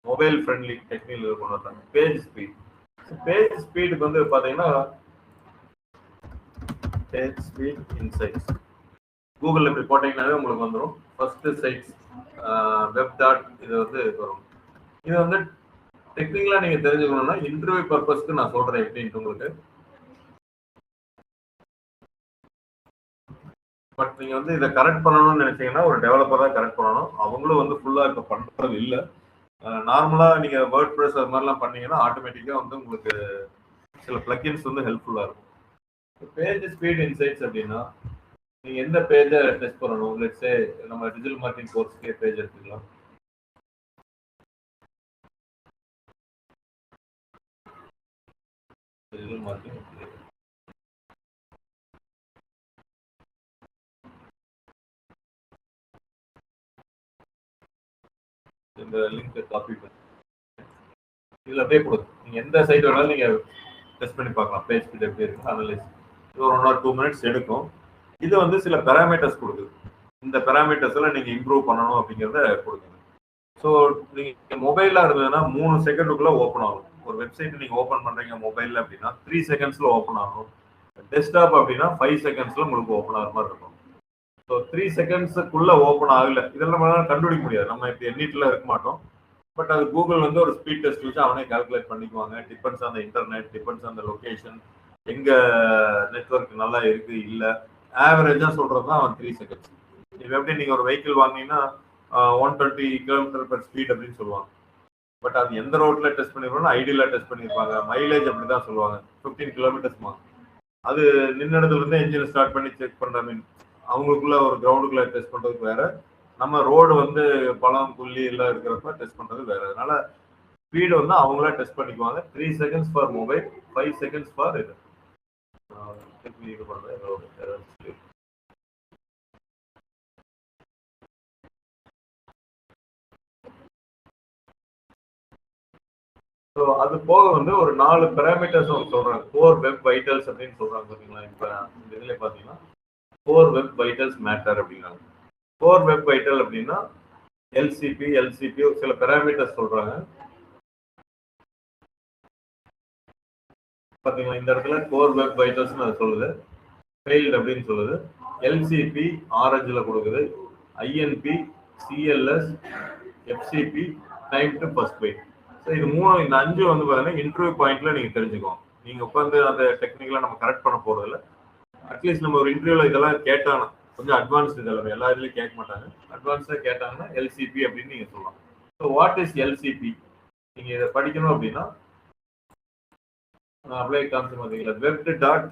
மொபைல் ஃப்ரெண்ட்லி டெக்னிக்கல் இதில் கொண்டு வந்தாங்க. Page speed. பேஜ் ஸ்பீடுக்கு வந்து பார்த்தீங்கன்னா பேஜ் ஸ்பீட் இன்சைட்ஸ் கூகுளில் இப்படி போட்டிங்கனாவே உங்களுக்கு வந்துடும். ஃபர்ஸ்ட் சைட்ஸ் வெப் டாட் இது வந்து வரும். இது வந்து டெக்னிக்கலாக நீங்கள் தெரிஞ்சுக்கணும்னா இன்டர்வியூ பர்பஸ்க்கு நான் சொல்கிறேன் எப்படின்ட்டு உங்களுக்கு. பட் நீங்கள் வந்து இதை கரெக்ட் பண்ணணும்னு நினைச்சீங்கன்னா ஒரு டெவலப்பர் தான் கரெக்ட் பண்ணணும். அவங்களும் வந்து ஃபுல்லாக இப்போ பண்ணுறது இல்லை. நார்மலாக நீங்கள் WordPress அது மாதிரிலாம் பண்ணீங்கன்னா ஆட்டோமேட்டிக்காக வந்து உங்களுக்கு சில பிளக்கின்ஸ் வந்து ஹெல்ப்ஃபுல்லாக இருக்கும். பேஜ் ஸ்பீட் இன்சைட்ஸ் அப்படின்னா நீங்கள் எந்த பேஜை டெஸ்ட் பண்ணணும்? லெட்ஸே நம்ம டிஜிட்டல் மார்க்கெட்டிங் கோர்ஸ்க்கே பேஜ் எடுத்துக்கலாம். டிஜிட்டல் மார்க்கெட்டிங் இந்த லிங்க் காப்பி பண்ணி இதில் அப்படியே கொடுக்கும். நீங்கள் எந்த சைட் வேணாலும் நீங்கள் டெஸ்ட் பண்ணி பார்க்கலாம். பேஜ் ஸ்பீட் எப்படி இருக்கு அனலைஸ். இது ஒரு 1 or 2 minutes எடுக்கும். இது வந்து சில பேராமீட்டர்ஸ் கொடுக்குது. இந்த பேராமீட்டர்ஸ் எல்லாம் நீங்கள் இம்ப்ரூவ் பண்ணணும் அப்படிங்கிறத கொடுக்குது. ஸோ நீங்கள் மொபைலில் இருந்ததுன்னா 3 செகண்டுக்குள்ளே ஓப்பன் ஆகும். ஒரு வெப்சைட் நீங்கள் ஓப்பன் பண்ணுறீங்க மொபைலில் அப்படின்னா 3 seconds ஓப்பன் ஆகும். டெஸ்க்டாப் அப்படின்னா 5 seconds உங்களுக்கு ஓப்பன் ஆகிற மாதிரி இருக்கும். ஸோ 3 seconds ஓப்பன் ஆகலை. இதெல்லாம் நம்மளால கண்டுபிடிக்க முடியாது. நம்ம இப்போ எண்ணிட்டுல இருக்க மாட்டோம். பட் அது கூகுள் வந்து ஒரு ஸ்பீட் டெஸ்ட் வச்சு அவனே கால்குலேட் பண்ணிக்குவாங்க. Depends on the internet, depends on the location, எங்க நெட்ஒர்க் நல்லா இருக்கு இல்லை, ஆவரேஜா சொல்றது தான் அவன் 3 seconds. இப்போ எப்படி நீங்க ஒரு வெஹிக்கிள் வாங்கினீங்கன்னா 120 km/h அப்படின்னு சொல்லுவாங்க. பட் அது எந்த ரோட்ல டெஸ்ட் பண்ணிருப்பாங்க? ஐடியில டெஸ்ட் பண்ணிருப்பாங்க. மைலேஜ் அப்படிதான் சொல்லுவாங்க, 15 km. அது நின்னிடத்துல இருந்து என்ஜின் ஸ்டார்ட் பண்ணி செக் பண்ற மீன் அவங்களுக்குள்ள ஒரு கிரவுண்டுக்குள்ள டெஸ்ட் பண்றதுக்கு வேற, நம்ம ரோடு வந்து பழம் புள்ளி எல்லாம் இருக்கிறப்ப டெஸ்ட் பண்றது வேற. அதனால ஸ்பீடு வந்து அவங்களா டெஸ்ட் பண்ணிக்குவாங்க. 3 seconds for mobile, 5 seconds for இது பண்றது. ஸோ அது போக வந்து ஒரு 4 பேராமீட்டர்ஸ் அவங்க சொல்றாங்க. கோர் வெப் வைட்டல்ஸ் அப்படின்னு சொல்றாங்க பார்த்தீங்களா? இப்போ இந்த இதுல பார்த்தீங்கன்னா கோர் வெப் வைட்டல்ஸ் மேட்டர் அப்படிங்கிறாங்க. கோர் வெப் வைட்டல் அப்படின்னா எல்சிபி சில பேராமீட்டர்ஸ் சொல்றாங்க பார்த்தீங்களா? இந்த இடத்துல கோர் வெப் வைட்டல்ஸ் அது சொல்லுது, ஃபெயில்டு அப்படின்னு சொல்லுது. எல்சிபி ஆரஞ்சில் கொடுக்குது, I&B CLS, FCP, time to first byte. So இது மூணு, இந்த 5 வந்து பார்த்தீங்கன்னா இன்டர்வியூ பாயிண்ட்ல நீங்க தெரிஞ்சுக்கோங்க. நீங்க உட்காந்து அந்த டெக்னிக்கலா நம்ம கரெக்ட் பண்ண போறதில்ல. அட்லீஸ்ட் நம்ம ஒரு இன்டர்வியூல இதெல்லாம் கேட்டாங்கன்னா கொஞ்சம் அட்வான்ஸ்டு, இதெல்லாம் எல்லா இதுலயும் கேட்க மாட்டாங்க. அட்வான்ஸ்டா கேட்டாங்கன்னா எல்சிபி அப்படின்னு நீங்க சொல்லலாம். So what is LCP? நீங்க இதை படிக்கணும் அப்படின்னா அப்ளை காமிச்சு பார்த்தீங்களா, வெப் டாட்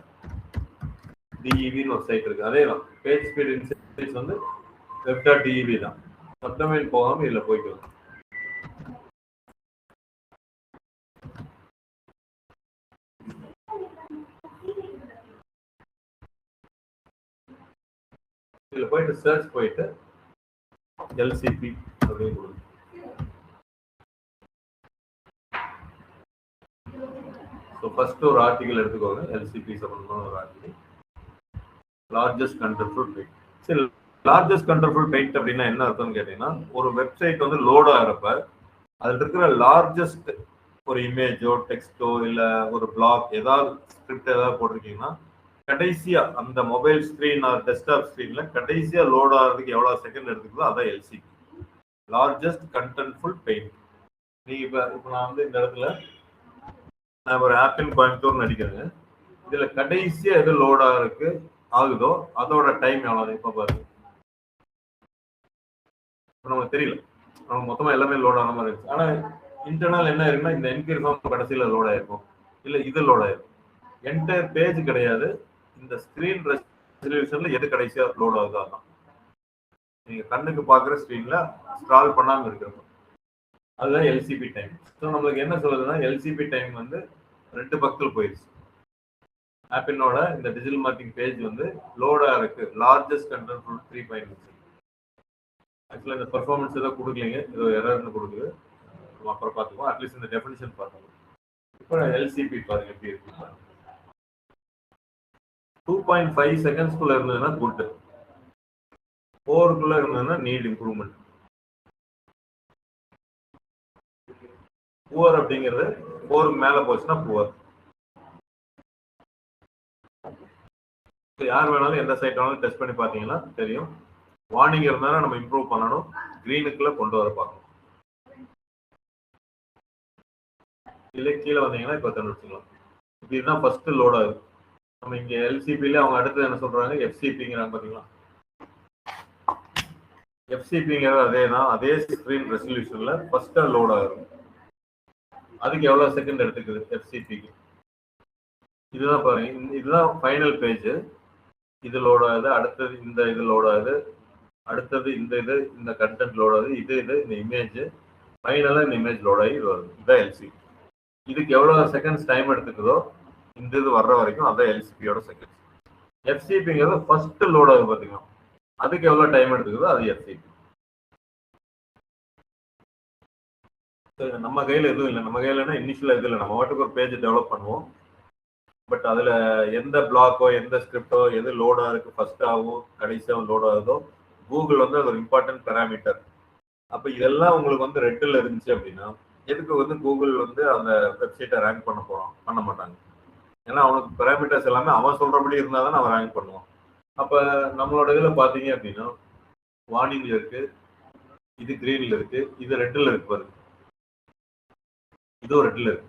டிஇவின்னு ஒரு சைட் இருக்கு. அதே தான் பேஜ் ஸ்பீட் இன்சைட்ஸ் வந்து வெப் டாட் டிஇவி தான். சப்டமைன் போகாம இதுல போய்ட்டு வரும். இதுல போயிட்டு சர்ச் போயிட்டு எல்சிபி அப்படின்னு கொடுங்க. ஸோ ஃபர்ஸ்ட் ஒரு ஆர்டிகல் எடுத்துக்கோங்க, எல்சிபி சம்பந்தமான ஒரு ஆர்டிகல். Largest control paint. சரி, லார்ஜஸ்ட் கண்ட்ரோல் பெயிண்ட் அப்படின்னா என்ன அர்த்தம்னு கேட்டீங்கன்னா, ஒரு வெப்சைட் வந்து லோட் ஆகிறப்ப அதில் இருக்கிற லார்ஜஸ்ட் ஒரு இமேஜோ டெக்ஸ்டோ இல்லை ஒரு பிளாக் ஏதாவது ஸ்கிரிப்ட் ஏதாவது போட்டிருக்கீங்கன்னா, கடைசியா அந்த மொபைல் ஸ்கிரீன் ஆர் டெஸ்க்டாப் ஸ்கிரீன்ல கடைசியா லோட் ஆகிறதுக்கு எவ்வளவு செகண்ட் எடுத்துக்குதோ அதான் எல்சிபி, லார்ஜஸ்ட் கண்டென்ட்ஃபுல் பெயிண்ட். நீங்க இப்போ நான் வந்து இந்த இடத்துல நான் ஒரு ஆப்பிள் கோயம்புத்தூர் நடிக்கிறேங்க. இதுல கடைசியா எது லோட் ஆகுதோ அதோட டைம் எவ்வளவு இப்ப பாருங்க. நமக்கு தெரியல, நம்ம மொத்தமா எல்லாமே லோட் ஆன மாதிரி இருக்கு. ஆனா இன்டர்னல் என்ன இருக்குன்னா, இந்த என்கொயரி ஃபார்ம் கடைசியில லோட் ஆயிருக்கும், இல்ல இது லோட் ஆயிருக்கும். என்டையர் பேஜ் கிடையாது, இந்த ஸ்கிரீன் ரெசல்யூஷன்ல எது கடைசியா லோட் ஆகுதோ அதான். நீங்க கண்ணுக்கு பாக்குற ஸ்கிரீன்ல ஸ்க்ரால் பண்ணாம இருக்கிறோம், அதுதான் எல்சிபி டைம். ஸோ நம்மளுக்கு என்ன சொல்லுதுன்னா, எல்சிபி டைம் வந்து 2 பக்கத்தில் போயிடுச்சு. ஆப்பினோட இந்த டிஜிட்டல் மார்க்கெட்டிங் பேஜ் வந்து லோடா இருக்கு, லார்ஜஸ்ட் கண்டென்ட் 3.6. ஆக்சுவலாக இந்த பெர்ஃபார்மன்ஸ் ஏதோ கொடுக்கலீங்க, ஏதோ எரர்னு கொடுக்குது, நம்ம அப்புறம் பார்த்துக்குவோம். அட்லீஸ்ட் இந்த டெஃபினிஷன் பார்த்துக்கோங்க. இப்போ எல்சிபி பாருங்க எப்படி இருக்கு பாருங்க. 2.5 செகண்ட்ஸ்குள்ள இருந்ததுன்னா குட், 4க்குள்ள இருந்ததுன்னா நீட் இம்ப்ரூவ்மெண்ட். புவர் அப்படிங்கிறது 4க்கு மேல போச்சுன்னா புவர். யார் வேணாலும் எந்த சைட் வேணாலும் டெஸ்ட் பண்ணி பார்த்தீங்கன்னா தெரியும். வார்னிங் இருந்தாலும் நம்ம இம்ப்ரூவ் பண்ணணும், கிரீனுக்குள்ள கொண்டு வர பார்க்கணும். இல்லை கீழே வந்தீங்கன்னா இப்போ கண்டுபிடிச்சிக்கலாம். இதுதான் ஃபர்ஸ்ட் லோட் ஆகுது. நம்ம இங்க எல்சிபில அவங்க அடுத்து என்ன சொல்றாங்க, எஃப்சிபிங்கிறாங்க. பாத்தீங்களா, எஃப்சிபிங்கிறது அதே தான், அதே ஸ்கிரீன் ரெசல்யூஷன்ல ஃபர்ஸ்டா லோட் ஆகும். அதுக்கு எவ்வளவு செகண்ட் எடுத்துக்குது எஃப்சிபிக்கு? இதுதான் பாருங்க, இதுதான் ஃபைனல் பேஜ். இது லோட் ஆகுது, அடுத்தது இந்த இது லோட் ஆகுது, அடுத்தது இந்த கண்டென்ட் லோட் ஆகுது, இந்த இமேஜ், ஃபைனலா இந்த இமேஜ் லோட் ஆகி இது வருது. இதுதான் எல்சிபி. இதுக்கு எவ்வளவு செகண்ட்ஸ் டைம் எடுத்துக்குதோ இந்த இது வர்ற வரைக்கும் அதான் எல்சிபியோட செகண்ட்ஸ். எஃப்சிபிங்கிறது ஃபர்ஸ்ட் லோட் ஆகுது பாத்தீங்கன்னா, அதுக்கு எவ்வளவு டைம் எடுத்துக்குதோ அது எஃப்சிபி. நம்ம கையில எதுவும் இல்லை, நம்ம கையிலன்னா இனிஷியலா இது இல்லை, நம்ம வாட்டுக்கு ஒரு பேஜ் டெவலப் பண்ணுவோம். பட் அதுல எந்த பிளாக்கோ எந்த ஸ்கிரிப்டோ எது லோட் ஆகுது ஃபர்ஸ்டாகவும் கடைசியாகவும் லோட் ஆகுதோ, கூகுள் வந்து அது ஒரு இம்பார்ட்டன்ட் பேராமீட்டர். அப்ப இதெல்லாம் உங்களுக்கு வந்து ரெட்டில் இருந்துச்சு அப்படின்னா எதுக்கு வந்து கூகுள் வந்து அந்த வெப்சைட்டை ரேங்க் பண்ண மாட்டாங்க. ஏன்னா அவனுக்கு பேராமீட்டர்ஸ் எல்லாமே அவன் சொல்றபடி இருந்தால் தான் அவன் ரேங்க் பண்ணுவான். அப்ப நம்மளோட இதுல பாத்தீங்க அப்படின்னா வார்னிங்ல இருக்கு, இது கிரீன்ல இருக்கு, இது ரெட்டில் இருக்கு பாருங்க, இது ரெட்டில் இருக்கு.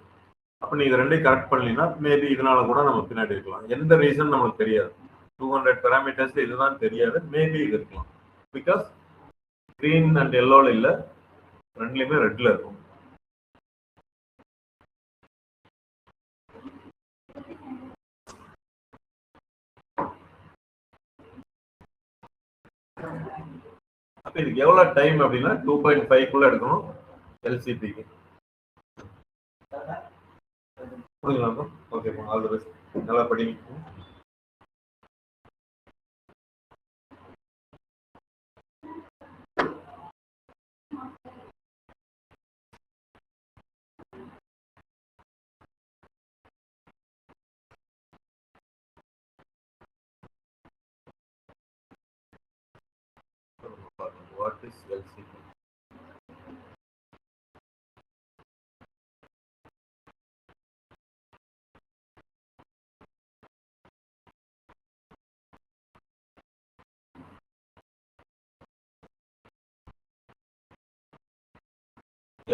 அப்ப நீங்க ரெண்டையும் கரெக்ட் பண்ணலீங்கன்னா மேபி இதனால கூட நம்ம பின்னாடி இருக்கலாம். எந்த ரீசன் நமக்கு தெரியாது, 200 பேராமீட்டர்ஸ் இதுதான் தெரியாது, மேபி இது இருக்கலாம். பிகாஸ் கிரீன் அண்ட் எல்லோல இல்ல, ரெண்டுலயுமே ரெட்ல இருக்கும். அப்ப இதுக்கு எவ்வளவு டைம் அப்படின்னா 2.5 எடுக்கணும் எல்சிபிக்கு. புரியுங்களா? ஓகே, ஆல் தி பெஸ்ட், நல்லா படிங்க. What is LCP?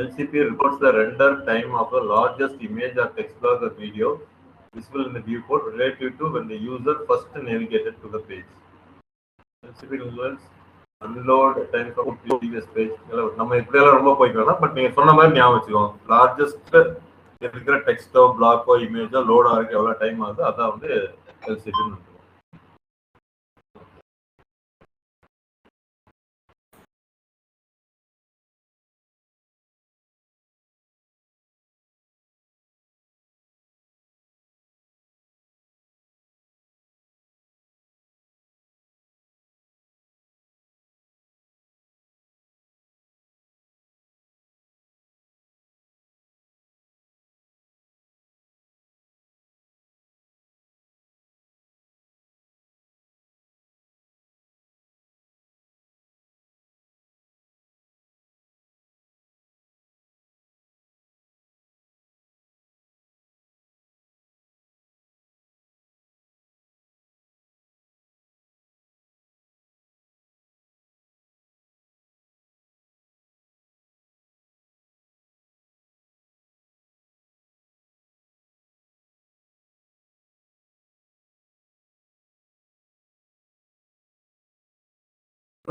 LCP reports the render time of the largest image or text block or video visible in the viewport relative to when the user first navigated to the page. LCP influence unload time from previous page. நம்ம இப்படியெல்லாம் ரொம்ப போய்க்கலாம், பட் நீங்க சொன்ன மாதிரி ஞாபகம் வச்சுக்கோங்க. லார்ஜஸ்ட் இருக்கிற டெக்ஸ்டோ பிளாக்கோ இமேஜோ லோட் ஆகிறதுக்கு எவ்வளோ டைம் ஆகுது, அதான் வந்து எல்சிபின்னு.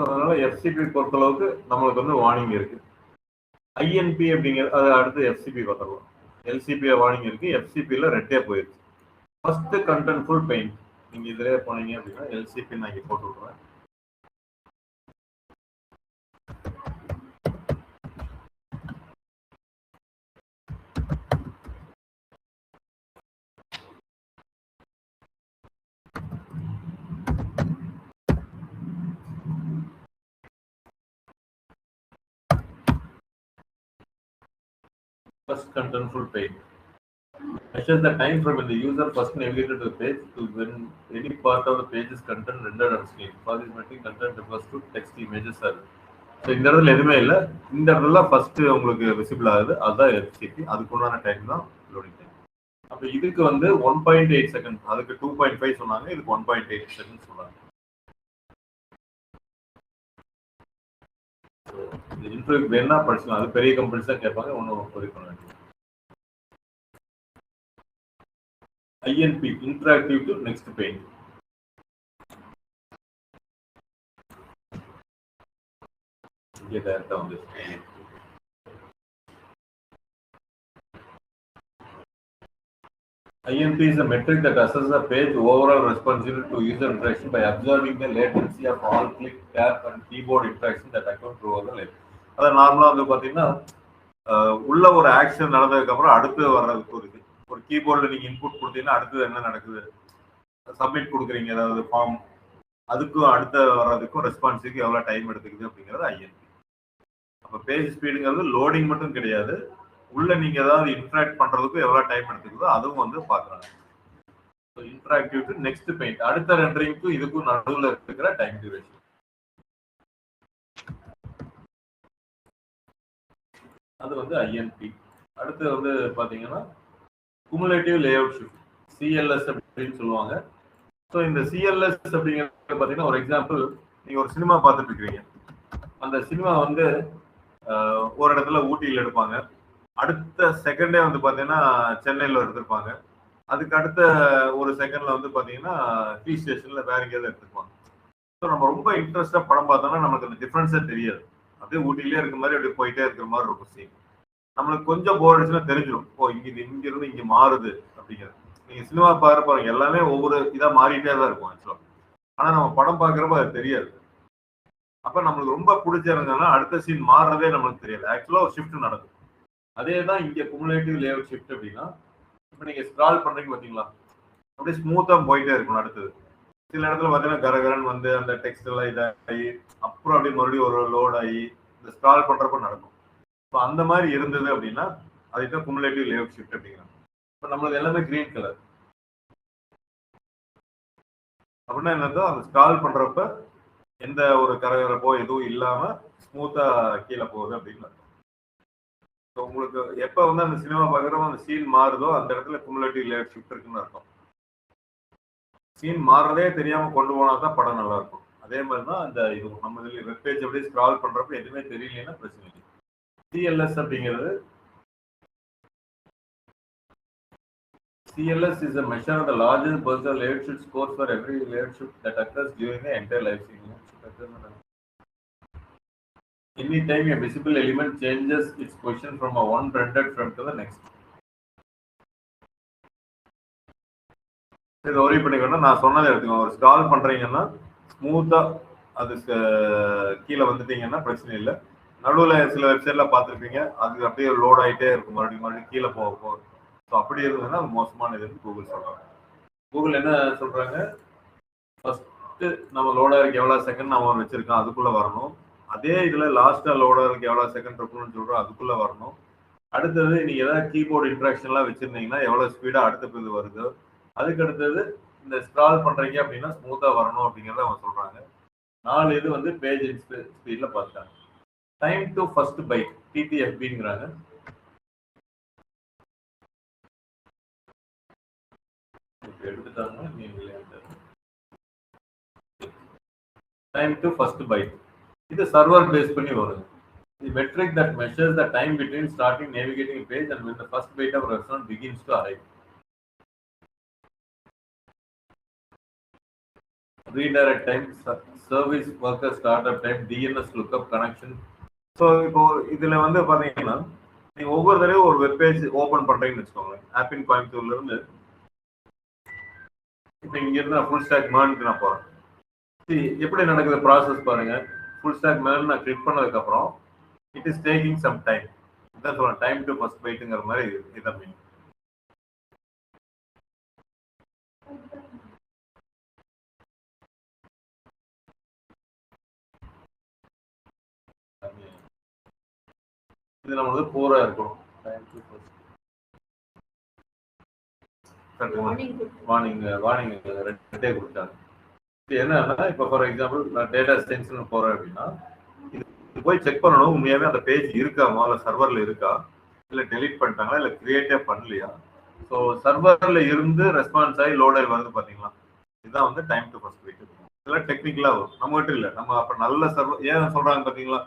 அதனால எஃப்சிபி பொறுத்தளவுக்கு நம்மளுக்கு வந்து வார்னிங் இருக்கு. ஐஎன்பி அப்படிங்கிறது அது அடுத்து எஃப்சிபி பார்த்துடலாம். எல்சிபி வார்னிங் இருக்கு, எஃப்சிபியில் ரெட்டே போயிருக்கு. ஃபர்ஸ்ட் கண்டென்ட்ஃபுல் பெயிண்ட் நீங்க இதிலே போனீங்க அப்படின்னா எல்சிபி நான் இங்கே போட்டு விடுறேன். First contentful page measures the time from when the user first navigated to the page to when any part of the page's content rendered on screen. For this metric, content refers to text, images are. So இந்த இடத்துல எதுவுமே இல்லை, இந்த இடத்துல ஃபர்ஸ்ட் உங்களுக்கு விசிபிள் ஆகுது, அதுதான் எஃப்சிபி. அதுக்குண்டான டைம் தான் லோடிங் டைம். அப்போ இதுக்கு வந்து 1.8 செகண்ட், அதுக்கு 2.5 சொன்னாங்க, இதுக்கு 1.8 செகண்ட் சொன்னாங்க. இன்டர்வியூ வேணா படிச்சுக்கலாம், அது பெரிய கம்பெனிஸ் தான் கேட்பாங்க, ஒன்றும் பொறி பண்ண வேண்டியது. I&B interactive to next page. இங்கே டைரக்டா வந்து INP is a metric that assesses a page overall responsiveness to user interaction by observing the latency of all click, tap and keyboard interaction that occur throughout the latency. அது நார்மலா வந்து பாத்தீங்கன்னா உள்ள ஒரு ஆக்ஷன் நடந்ததுக்கு அப்புறம் அடுத்து வர்றதுக்கு ஒரு கீபோர்டில் நீங்க இன்புட் கொடுத்தீங்கன்னா அடுத்தது என்ன நடக்குது, சப்மிட் கொடுக்குறீங்க ஏதாவது ஃபார்ம், அதுக்கும் அடுத்த வர்றதுக்கும் ரெஸ்பான்ஸுக்கு எவ்வளவு டைம் எடுத்துக்குது அப்படிங்கிறது ஐஎன்பி. அப்போ பேஜ் ஸ்பீடுங்கிறது லோடிங் மட்டும் கிடையாது, உள்ள நீங்க ஏதாவது இன்டராக்ட் பண்றதுக்கும் எவ்வளவு டைம் எடுத்துக்குதோ அதுவும் வந்து பாக்குறாங்க. இன்டராக்டிவ் டு நெக்ஸ்ட் பெயிண்ட், அடுத்த ரெண்டரிங்க்கும் இதுக்கும் நடுவில் இருக்கிற டைம் டியூரேஷன். அது வந்து ஐஎன்பி. அடுத்து வந்து பாத்தீங்கன்னா குமுலேட்டிவ் லேஅவுட் ஷிஃப்ட், சிஎல்எஸ் அப்படின்னு சொல்லுவாங்க. ஸோ இந்த சிஎல்எஸ் அப்படிங்கிறது பாத்தீங்கன்னா ஒரு எக்ஸாம்பிள், நீங்க ஒரு சினிமா பார்த்துட்டு இருக்கிறீங்க, அந்த சினிமா வந்து ஒரு இடத்துல ஊட்டியில் எடுப்பாங்க, அடுத்த செகண்டே வந்து பாத்தீங்கன்னா சென்னையில எடுத்திருப்பாங்க, அதுக்கு அடுத்த ஒரு செகண்ட்ல வந்து பாத்தீங்கன்னா ஹில் ஸ்டேஷன்ல வேற எங்கேயாவது எடுத்திருப்பாங்க. ஸோ நம்ம ரொம்ப இன்ட்ரெஸ்டா படம் பார்த்தோம்னா நமக்கு அந்த டிஃபரன்ஸே தெரியாது, அப்படியே ஊட்டிலே இருக்கிற மாதிரி அப்படியே போயிட்டே இருக்கிற மாதிரி இருக்கும் சீன். நம்மளுக்கு கொஞ்சம் போர் அடிச்சுன்னா தெரிஞ்சிடும், ஓ இங்க இருந்து இங்க மாறுது அப்படிங்கிறது. நீங்க சினிமா பார்க்க பாருங்க, எல்லாமே ஒவ்வொரு இதா மாறிட்டே தான் இருக்கும் ஆக்சுவலா, ஆனா நம்ம படம் பார்க்கறப்ப அது தெரியாது. அப்ப நம்மளுக்கு ரொம்ப பிடிச்சிருந்ததுன்னா அடுத்த சீன் மாறுறதே நம்மளுக்கு தெரியாது, ஆக்சுவலா ஒரு ஷிஃப்ட் நடக்கும். அதே தான் இங்க குமுலேட்டிவ் லேஅவுட் ஷிஃப்ட் அப்படின்னா, இப்ப நீங்க ஸ்க்ரால் பண்றீங்க பாத்தீங்களா, அப்படியே ஸ்மூத்தா போயிட்டே இருக்கும். அடுத்தது சில இடத்துல பாத்தீங்கன்னா கரகரன் வந்து அந்த டெக்ஸ்ட் எல்லாம் இதாகி அப்புறம் அப்படியே மறுபடியும் ஒரு லோட் ஆகி இந்த ஸ்க்ரால் பண்றப்ப நடக்கும். ஸோ அந்த மாதிரி இருந்தது அப்படின்னா அதுதான் குமுலேட்டிவ் லேஅவுட் ஷிஃப்ட் அப்படிங்கிறாங்க. இப்போ நம்மளுக்கு எல்லாமே கிரீன் கலர் அப்படின்னா என்னதோ அந்த ஸ்க்ரால் பண்றப்ப எந்த ஒரு கரகரப்போ எதுவும் இல்லாம ஸ்மூத்தா கீழே போகுது அப்படின்னு அர்த்தம். ஸோ உங்களுக்கு எப்போ வந்து அந்த சினிமா பார்க்குறப்போ அந்த சீன் மாறுதோ அந்த இடத்துல குமுலேட்டிவ் லேஅவுட் ஷிஃப்ட் இருக்குன்னு அர்த்தம். சீன் மாறுறதே தெரியாம கொண்டு போனா தான் படம் நல்லா இருக்கும். அதே மாதிரி தான் அந்த இது நம்ம வெப் பேஜ் அப்படியே ஸ்க்ரால் பண்றப்ப எதுவுமே தெரியலன்னா பிரச்சனை இல்லை. சிஎல்எஸ் அப்படிங்கிறது CLS is a measure of the largest personal leadership scores for every leadership that occurs during the entire life cycle. Anytime a visible element changes its position from a one rendered frame to the next. இது ஒரே பண்ணிக்கணும். நான் சொன்னதை எடுத்துக்கோங்க. ஒரு ஸ்க்ரால் பண்றீங்கன்னா ஸ்மூத்தா அது கீழே வந்துட்டீங்கன்னா பிரச்சனை இல்லை. நடுவில் சில வெப்சைட்ல பார்த்துருப்பீங்க, அது அப்படியே லோட் ஆகிட்டே இருக்கும், மறுபடியும் கீழே போகும். ஸோ அப்படி இருந்ததுன்னா அது மோசமான இதுன்னு கூகுள் சொல்றாங்க. கூகுள் என்ன சொல்றாங்க, ஃபர்ஸ்ட் நம்ம லோடருக்கு எவ்வளவு செகண்ட் நம்ம வச்சிருக்கோம் அதுக்குள்ள வரணும். அதே இதுல லாஸ்டா லோடருக்கு எவ்வளவு செகண்ட் இருக்குன்னு சொல்றோம் அதுக்குள்ள வரணும். அடுத்தது நீங்க ஏதாவது கீபோர்டு இன்ட்ராக்ஷன் எல்லாம் வச்சிருந்தீங்கன்னா எவ்வளவு ஸ்பீடா அடுத்தது வருது. அதுக்கு அடுத்தது இந்த ஸ்க்ரால் பண்றீங்க அப்படின்னா ஸ்மூத்தா வரணும் அப்படிங்கறத அவங்க சொல்றாங்க. 4 இது வந்து பேஜ் ஸ்பீட்ல பார்த்தாங்க. டைம் டு ஃபர்ஸ்ட் பைட் TTFBங்கிறாங்க. எடுத்துட்டாங்க நீங்க time to first byte. இது சர்வர் பேஸ் பண்ணி வருது. The metric that measures the time between starting navigating a page and when the first byte of a restaurant begins to arrive. Redirect time, service worker startup time, DNS lookup connection. So இப்போ இதுல வந்து பாத்தீங்கன்னா நீங்க ஒவ்வொரு தடவையும் ஒரு வெப் பேஜ் ஓபன் பண்றீங்கன்னு வச்சுக்கோங்க. ஆப்பின் கோயம்புத்தூர்ல இருந்து இப்போ இங்க இருந்து நான் ஃபுல் ஸ்டாக் மேர்னுக்கு நான் போறேன். எப்படி நடக்குது ப்ராசஸ் பாருங்க. ஃபுல் ஸ்டாக் மேல் நான் கிளிக் பண்ணதுக்கு அப்புறம் it is taking some time. இதான் சொல்றேன், டைம் டு ஃபர்ஸ்ட் பைட்டுங்கிற மாதிரி இதான் மீன். இது நம்ம வந்து போரா இருக்கும். வார்னிங் ரெண்டே கொடுத்தாங்க. என்னன்னா இப்போ ஃபார் எக்ஸாம்பிள் நான் டேட்டா சயின்ஸ்னு போறேன் அப்படின்னா இது போய் செக் பண்ணணும் உண்மையாவே அந்த பேஜ் இருக்கா, முதல்ல சர்வர்ல இருக்கா, இல்ல டெலீட் பண்ணிட்டாங்களா, இல்ல கிரியேட்டே பண்ணலையா. ஸோ சர்வர்ல இருந்து ரெஸ்பான்ஸ் ஆகி லோட் ஆகி வருது பாத்தீங்களா, இதுதான் வந்து டைம் டு ஃபர்ஸ்ட் பைட். இதெல்லாம் டெக்னிக்கலா வரும், நம்ம கிட்ட இல்லை. நம்ம அப்ப நல்ல சர்வர் ஏன் சொல்றாங்க பாத்தீங்களா,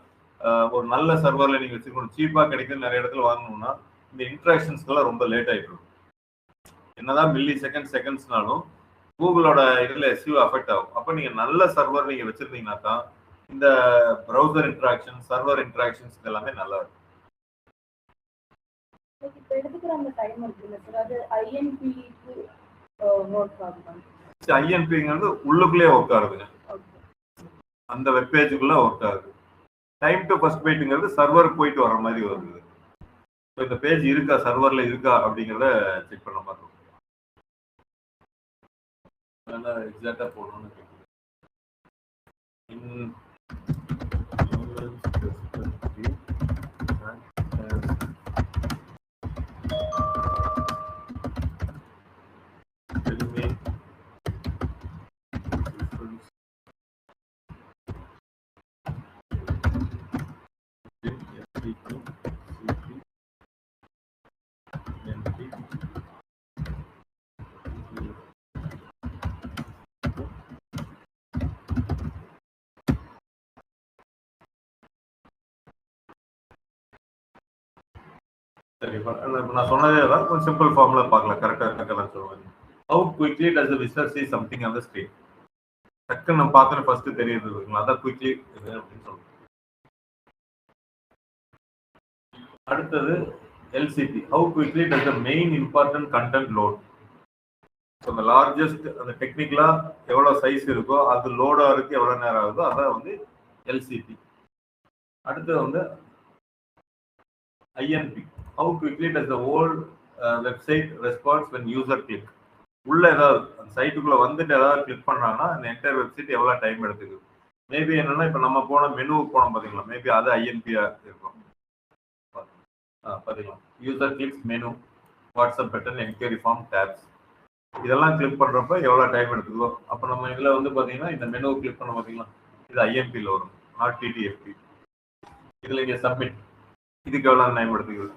ஒரு நல்ல சர்வர்ல நீங்க வச்சுக்கணும், சீப்பா கிடைக்கும் நிறைய இடத்துல வாங்கணும்னா இந்த இன்ட்ராக்ஷன்ஸ்க்கெல்லாம் ரொம்ப லேட் ஆயிட்டு இருக்கும். என்னதான் மில்லி செகண்ட்ஸ்னாலும் கூகுளோட இதுல எஸ்யூ அஃபெக்ட் ஆகும். அப்ப நீங்க நல்ல சர்வர் நீங்க வச்சிருந்தீங்கன்னா தான் இந்த ப்ரௌசர் இன்டராக்ஷன், சர்வர் இன்டராக்ஷன்ஸ் எல்லாமே நல்லா இருக்கும். இப்போ எடுத்துக்கிற அந்த டைம் இருக்குல்ல சார், அது ஐஎன்பிக்கு ஒர்க் ஆகுமா? ஐஎன்பிங்கிறது உள்ளுக்குள்ளே ஒர்க் ஆகுதுங்க, அந்த வெப் பேஜுக்குள்ள ஒர்க் ஆகுது. டைம் டு ஃபர்ஸ்ட் பைட்டுங்கிறது சர்வருக்கு போயிட்டு வர மாதிரி வருது. இந்த பேஜ் இருக்கா, சர்வர்ல இருக்கா அப்படிங்கிறத செக் பண்ண மாதிரி இருக்கும். நல்லா எக்ஸாக்டா போடணும்னு கேட்குது. சரி, நான் சொன்னதே தான், கொஞ்சம் சிம்பிள் ஃபார்ம்ல பார்க்கலாம். கரெக்டாக சொல்லுவாங்க. How quickly does the visitor see something on the screen? டக்குன்னு நம்ம பார்த்து ஃபர்ஸ்ட் தெரியுது, அதான் குயிக்லி அப்படின்னு சொல்லுவோம். அடுத்தது LCP. How quickly does the main important content load? So அந்த லார்ஜஸ்ட் அந்த டெக்னிக்கலா எவ்வளவு சைஸ் இருக்கோ அது லோட் ஆகிறதுக்கு எவ்வளவு நேரம் ஆகுதோ அதான் வந்து LCP. அடுத்தது வந்து INP. How quickly does the whole website responds when user click? உள்ள ஏதாவது அந்த சைட்டுக்குள்ள வந்துட்டு ஏதாவது கிளிக் பண்றாங்கன்னா அந்த என்டையர் வெப்சைட் எவ்வளவு டைம் எடுத்துக்குது. மேபி என்னன்னா இப்ப நம்ம போன மெனுவுக்கு போனோம் பாத்தீங்களா, மேபி அது INP-ஆ இருக்கும். பாத்தீங்களா, user clicks menu, WhatsApp button, enquiry form, tabs, இதெல்லாம் கிளிக் பண்றப்ப எவ்வளவு டைம் எடுத்துக்கோ. அப்ப நம்ம இதுல வந்து பாத்தீங்கன்னா இந்த மெனுவை கிளிக் பண்ண பாத்தீங்களா, இது INP-ல வரும், நாட் TTFP. இதுல இங்க சப்மிட், இதுக்கு எவ்வளவு டைம் எடுத்துக்குது,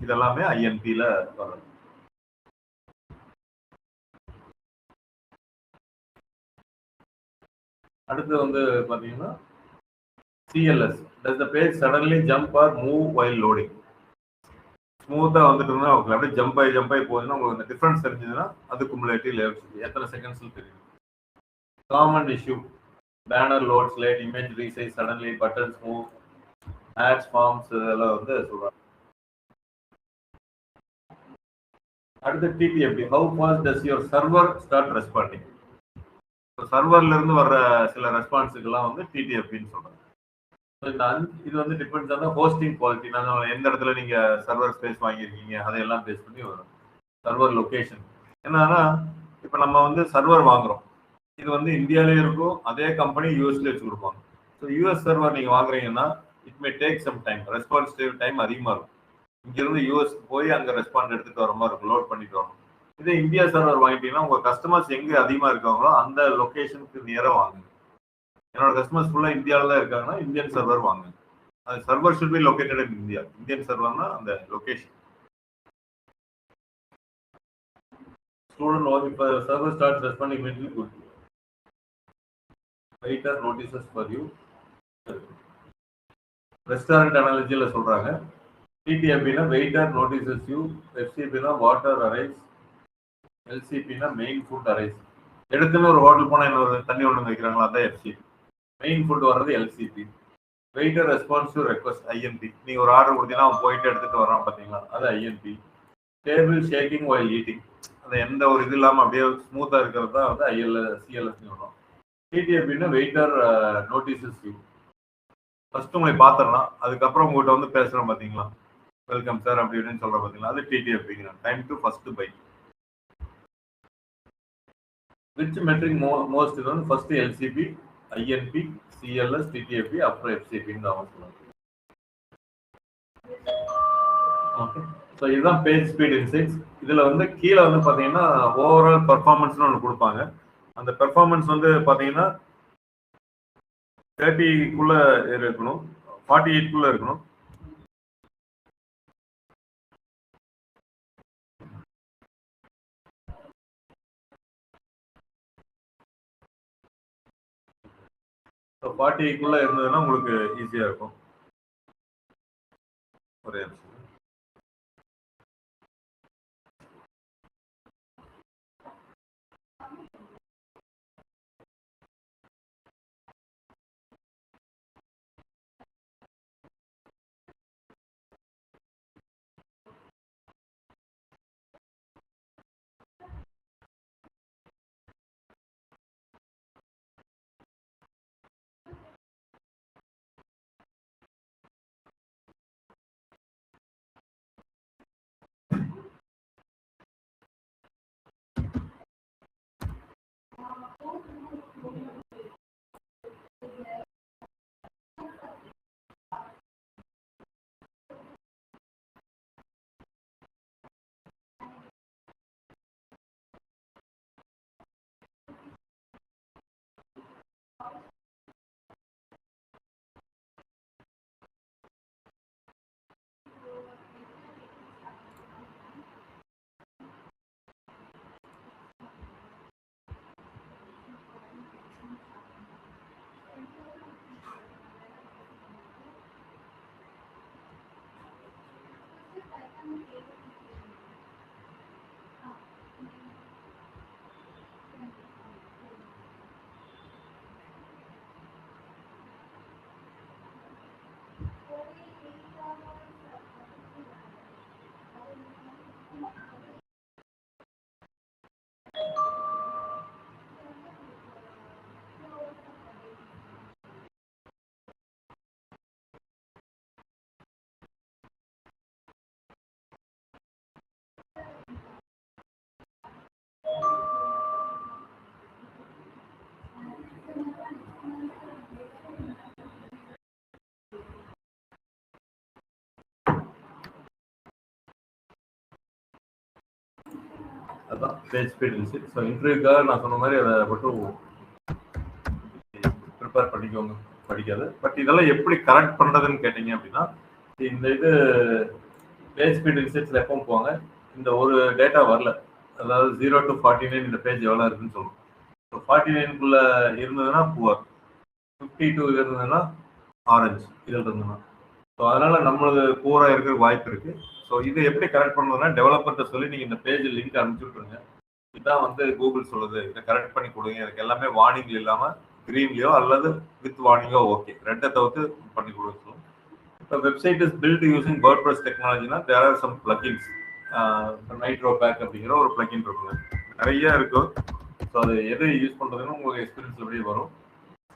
இதெல்லாமே INP-ல வரும். அடுத்து வந்து பாத்தீங்கன்னா CLS, does the page suddenly jump or move while loading? ஸ்மூத்தாக வந்துட்டு இருந்தா ஓகே, அப்படியே ஜம்ப் ஆகி போகுதுன்னா உங்களுக்கு அந்த டிஃபரன்ஸ் தெரிஞ்சதுன்னா அது குமுலேட்டிவ் எத்தனை செகண்ட்ஸ்ல தெரியும். Common issue, banner loads late, image resize suddenly, buttons move, ads forms, இதெல்லாம் வந்து சொல்றாங்க. அடுத்து TTFB, how fast does your server start responding. சர்வர்ல இருந்து வர்ற சில ரெஸ்பான்ஸுக்கெல்லாம் வந்து டிடிஎஃப்பின்னு சொல்றாங்க. இது வந்து டிபெண்ட்ஸ் ஆன் ஹோஸ்டிங் குவாலிட்டி. நாங்கள் எந்த இடத்துல நீங்க சர்வர் ஸ்பேஸ் வாங்கியிருக்கீங்க அதையெல்லாம் பேஸ் பண்ணி வரும் சர்வர் லொகேஷன். என்னன்னா இப்போ நம்ம வந்து சர்வர் வாங்குறோம், இது வந்து இந்தியாவிலே இருக்கும், அதே கம்பெனி யூஎஸ்ல வச்சு கொடுப்பாங்க. ஸோ யூஎஸ் சர்வர் நீங்க வாங்குறீங்கன்னா it may take some time, response time அதிகமாக இருக்கும். இங்கிருந்து யூஎஸ் போய் அங்கே ரெஸ்பாண்ட் எடுத்துட்டு வர மாதிரி இருக்கும், லோட் பண்ணிட்டு வரணும். இதே இந்தியா சர்வர் வாங்கிட்டீங்கன்னா உங்க கஸ்டமர்ஸ் எங்க அதிகமாக இருக்காங்களோ அந்த லொகேஷனுக்கு நியராக வாங்குங்க. என்னோட கஸ்டமர்ஸ் ஃபுல்லாக இந்தியாவில் தான் இருக்காங்கன்னா இந்தியன் சர்வர் வாங்குங்க. அது server should be located in India. Indian சர்வர்னா அந்த லொகேஷன். ஸ்டூடெண்ட் ஒர்க், இப்போ server start responding immediately, good. Waiter notices for you. Restaurant அனாலஜியில் சொல்றாங்க. டிடிஎஃப்பினா வெயிட்டர் நோட்டீசஸ் யூ, எஃப்சிபினா வாட்டர் அரைஸ், எல்சிபினா மெயின் ஃபுட் அரைஸ். எடுத்துன்னு ஒரு ஹோட்டல் போனால் இன்னொரு தண்ணி ஒன்று வைக்கிறாங்களா, அதான் எஃப்சிபி. மெயின் ஃபுட் வர்றது LCP. Waiter response to request, INP. நீங்க ஒரு ஆர்டர் கொடுத்தீங்கன்னா அவன் போயிட்டு எடுத்துட்டு வரான் பார்த்தீங்களா, அது I&B. Table shaking while eating, அது எந்த ஒரு இது இல்லாமல் அப்படியே ஸ்மூத்தாக இருக்கிறது தான் வந்து சிஎல்எஸ்ன்னு வரும். டிடிஎஃப்பின்னா வெயிட்டர் நோட்டீசஸ் யூ, ஃபர்ஸ்ட் உங்களை பார்த்துடலாம், அதுக்கப்புறம் உங்கள்கிட்ட வந்து பேசுகிறோம் பார்த்தீங்களா, வெல்கம் சார் அப்படி இப்படின்னு சொல்கிற பார்த்தீங்களா, அது டிடிஎஃப்பிங்க. Time to first byte. Which metric most, இது வந்து first LCP, INP, CLS, TTFB, அப்புறம் எஃப்சிபின்னு தான் சொல்லுவாங்க. ஓகே, ஸோ இதுதான் பேஜ் ஸ்பீட் இன்சைட்ஸ். இதில் வந்து கீழே வந்து பார்த்தீங்கன்னா ஓவரால் பர்ஃபார்மன்ஸ்னு ஒன்று கொடுப்பாங்க. அந்த பெர்ஃபார்மன்ஸ் வந்து பார்த்தீங்கன்னா 30க்குள்ள இருக்கணும், 48க்குள்ள இருக்கணும். ஸோ 40க்குள்ள இருந்ததுன்னா உங்களுக்கு ஈஸியாக இருக்கும். ஒரே நிமிஷம். அதான் பேஜ் ஸ்பீட் இன்சைட். ஸோ இன்டர்வியூக்காக நான் சொன்ன மாதிரி அதை மட்டும் ப்ரிப்பேர் பண்ணிக்கோங்க, படிக்காது. பட் இதெல்லாம் எப்படி கரெக்ட் பண்ணுறதுன்னு கேட்டிங்க அப்படின்னா, இந்த இது பேஜ் ஸ்பீட் இன்சைட்ஸில் எப்பவும் போவாங்க, இந்த ஒரு டேட்டா வரல, அதாவது 0 to 49 இந்த பேஜ் எவ்வளோ இருக்குன்னு சொல்லுவோம். ஸோ 49க்குள்ளே இருந்ததுன்னா புவர், 52 இருந்ததுன்னா ஆரஞ்சு இதில் இருந்தோம்னா. ஸோ அதனால நம்மளது பூரா இருக்கிற வாய்ப்பு இருக்கு. ஸோ இது எப்படி கரெக்ட் பண்ணுறதுன்னா டெவலப்பர்கிட்ட சொல்லி நீங்கள் இந்த பேஜ் லிங்க் அனுப்பிச்சு விட்ருங்க. இதுதான் வந்து கூகுள் சொல்லுது, இதை கரெக்ட் பண்ணி கொடுங்க, எனக்கு எல்லாமே வார்னிங் இல்லாமல் கிரீன்லையோ அல்லது வித் வார்னிங்கோ ஓகே, ரெட்டை தவிர்த்து பண்ணி கொடுங்க. இப்போ website is built using WordPress டெக்னாலஜினா there are some plugins. Nitro pack அப்படிங்கிற ஒரு பிளகின் இருக்குங்க, நிறைய இருக்கும். ஸோ அது எது யூஸ் பண்ணுறதுன்னு உங்களுக்கு எக்ஸ்பீரியன்ஸ் எப்படி வரும்.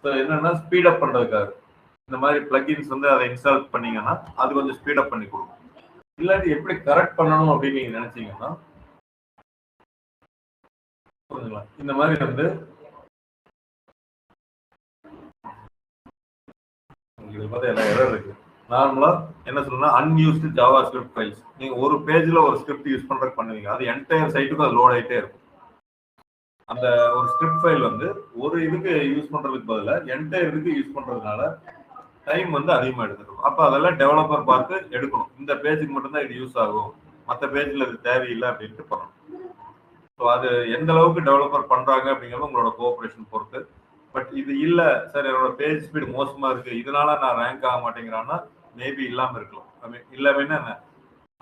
ஸோ என்னன்னா ஸ்பீடப் பண்ணுறதுக்காக இந்த மாதிரி பிளகின்ஸ் வந்து அதை இன்ஸ்டால் பண்ணீங்கன்னா அது கொஞ்சம் ஸ்பீடப் பண்ணி கொடுக்கும். இல்லாட்டி எப்படி கரெக்ட் பண்ணணும் அப்படின்னு நீங்க நினைச்சீங்கன்னா இந்த மாதிரி வந்து உங்களுக்கு பார்த்தா எல்லா எரர் இருக்கு. நார்மலா என்ன சொல்லணும்னா அன்யூஸ்டு ஜாவா ஸ்கிரிப்ட் ஃபைல்ஸ் நீங்க ஒரு பேஜ்ல ஒரு ஸ்கிரிப்ட் யூஸ் பண்றதுக்கு பண்ணுவீங்க, அது என்டையர் சைட்டுக்கும் அது லோட் ஆகிட்டே இருக்கும். அந்த ஒரு ஸ்கிரிப்ட் ஃபைல் வந்து ஒரு இதுக்கு யூஸ் பண்றதுக்கு பதிலாக என்டையர் இதுக்கு யூஸ் பண்றதுனால டைம் வந்து அதிகமாக எடுத்துக்கணும். அப்போ அதெல்லாம் டெவலப்பர் பார்த்து எடுக்கணும், இந்த பேஜுக்கு மட்டும்தான் இது யூஸ் ஆகும், மற்ற பேஜில் இது தேவையில்லை அப்படின்ட்டு பண்ணணும். ஸோ அது எந்த அளவுக்கு டெவலப்பர் பண்றாங்க அப்படிங்கிறது உங்களோட கோஆபரேஷன் பொறுத்து. பட் இது இல்லை சார் என்னோட பேஜ் ஸ்பீடு மோசமா இருக்கு இதனால நான் ரேங்க் ஆக மாட்டேங்கிறான்னா மேபி இல்லாமல் இருக்கலாம். ஐ மீன் இல்லைன்னா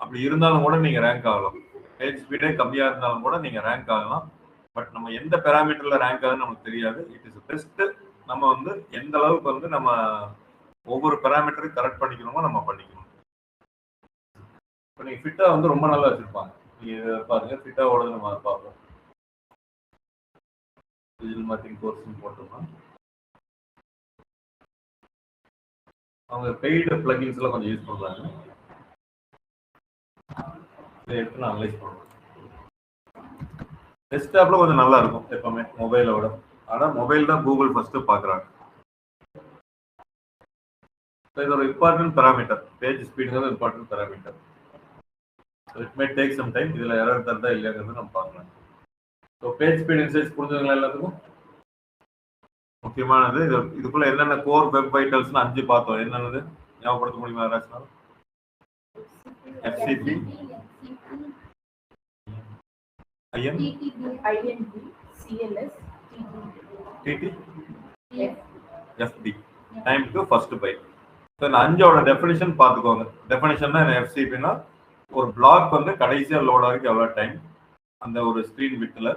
அப்படி இருந்தாலும் கூட நீங்க ரேங்க் ஆகலாம். பேஜ் ஸ்பீடே கம்மியா இருந்தாலும் கூட நீங்க ரேங்க் ஆகலாம். பட் நம்ம எந்த பேராமீட்டர்ல ரேங்க் ஆகுதுன்னு நமக்கு தெரியாது. இட் இஸ் பெஸ்ட் நம்ம வந்து எந்த அளவுக்கு வந்து நம்ம ஒவ்வொரு பேராமீட்டரும் கரெக்ட் பண்ணிக்கணுமோ நம்ம பண்ணிக்கணும். இப்போ நீங்க ஃபிட்டா வந்து ரொம்ப நல்லா வச்சிருப்பாங்க, நீங்க பாருங்க ஃபிட்டா ஓடுது நம்ம பார்ப்போம். டிஜிட்டல் மார்க்கெட்டிங் கோர்ஸ் போட்டோம்னா அவங்க பெய்டு பிளகின்ஸ் எல்லாம் கொஞ்சம் யூஸ் பண்றாங்க. இதை எடுத்து நான் அனலைஸ் பண்ணுவேன். டெஸ்க்டாப்ல கொஞ்சம் நல்லா இருக்கும் எப்பவுமே மொபைலோட. ஆனா மொபைல் தான் கூகுள் ஃபர்ஸ்ட் பாக்குறாங்க. இது ஒரு இம்பார்ட்டன்ட் பேராமீட்டர், பேஜ் ஸ்பீடுங்கிறது important parameter. It may take some time. இதுல எரர் தந்தா இல்லைங்கிறது நம்ம பார்க்கலாம். ஸோ பேஜ் ஸ்பீட் இன்சைட்ஸ் புரிஞ்சுங்களா எல்லாத்துக்கும்? முக்கியமானது இதுக்குள்ள என்னென்ன கோர் வெப் வைட்டல்ஸ்னு 5 பார்த்தோம். என்னென்னது ஞாபகப்படுத்த முடியுமா யாராச்சும்? FCP, IM, CLS, TT, FD, time to first byte. So இந்த 5ஓட டெஃபினிஷன் பார்த்துக்கோங்க. டெஃபினிஷன்னா FCPனா ஒரு பிளாக் வந்து கடைசியா லோட் ஆகுது எவ்வளோ டைம், அந்த ஒரு ஸ்க்ரீன் விட்டில்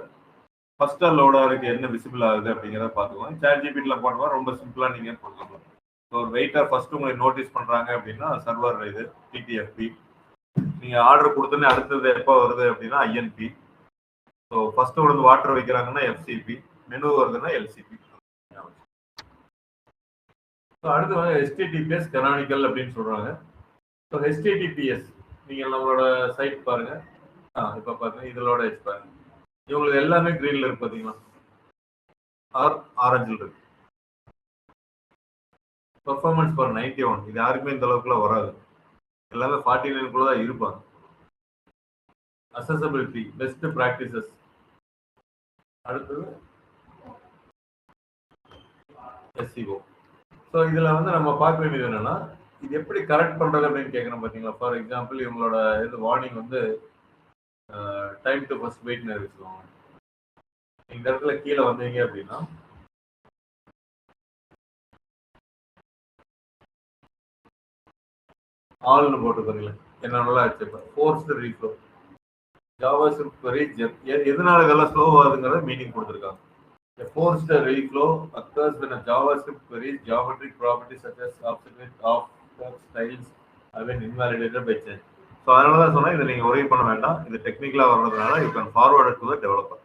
ஃபர்ஸ்டா லோட் ஆகுறதுக்கு என்ன விசிபிள் ஆகுது அப்படிங்கிறத பார்த்துக்கோங்க. ChatGPTல போடுவா ரொம்ப சிம்பிளா நீங்க கொடுத்துக்கலாம். ஸோ ஒரு வெயிட்டர் ஃபர்ஸ்ட் உங்களுக்கு நோட்டீஸ் பண்றாங்க அப்படின்னா சர்வர் இது TTFP. நீங்க ஆர்டர் கொடுத்தோன்னே அடுத்தது எப்போ வருது அப்படின்னா INP. ஸோ ஃபர்ஸ்ட் வந்து வாட்டர் வைக்கிறாங்கன்னா FCP, மெனு வருதுன்னா LCP. ஸோ அடுத்து வந்து HTTPS கனானிக்கல் அப்படின்னு சொல்றாங்க. ஸோ HTTPS நீங்க நம்மளோட சைட் பாருங்க. இப்போ பாருங்க இதோட பாருங்க, இவங்களுக்கு எல்லாமே கிரீன்ல இருக்கு பாத்தீங்களா, ஆரஞ்சில் இருக்கு. பெர்ஃபார்மன்ஸ் ஃபார் 91 இது யாருக்குமே இந்த அளவுக்குலாம் வராது, எல்லாமே 49 தான் இருப்பாங்க. Accessibility, best practices. அடுத்தது SEO. ஸோ இதுல வந்து நம்ம பார்க்க வேண்டியது என்னன்னா இது எப்படி கரெக்ட் பண்றது அப்படின்னு கேட்கணும் பாத்தீங்களா. ஃபார் எக்ஸாம்பிள் இவங்களோட இது வார்னிங் வந்து டைம் டு ஃபர்ஸ்ட் வெயிட்னு இருக்குவாங்க. இந்த இடத்துல கீழே வந்தீங்க அப்படின்னா ஆல்னு போட்டு பாருங்களா என்னென்னலாம் வச்சிருப்பேன். ஃபோர்ஸ்டு ரீஃப்ளோ, ஜாவா ஸ்கிரிப்ட் query, எதனால இதெல்லாம் ஸ்லோ ஆகுதுங்கிறத மீனிங் கொடுத்துருக்காங்க. A forced reflow occurs when a JavaScript query's geometric properties such as offset, styles have been invalidated by change. So அதனால தான் சொன்னால் இதை நீங்கள் ஒரே பண்ண வேண்டாம், இது டெக்னிக்கலாக வர்றதுனால you can forward to the developer.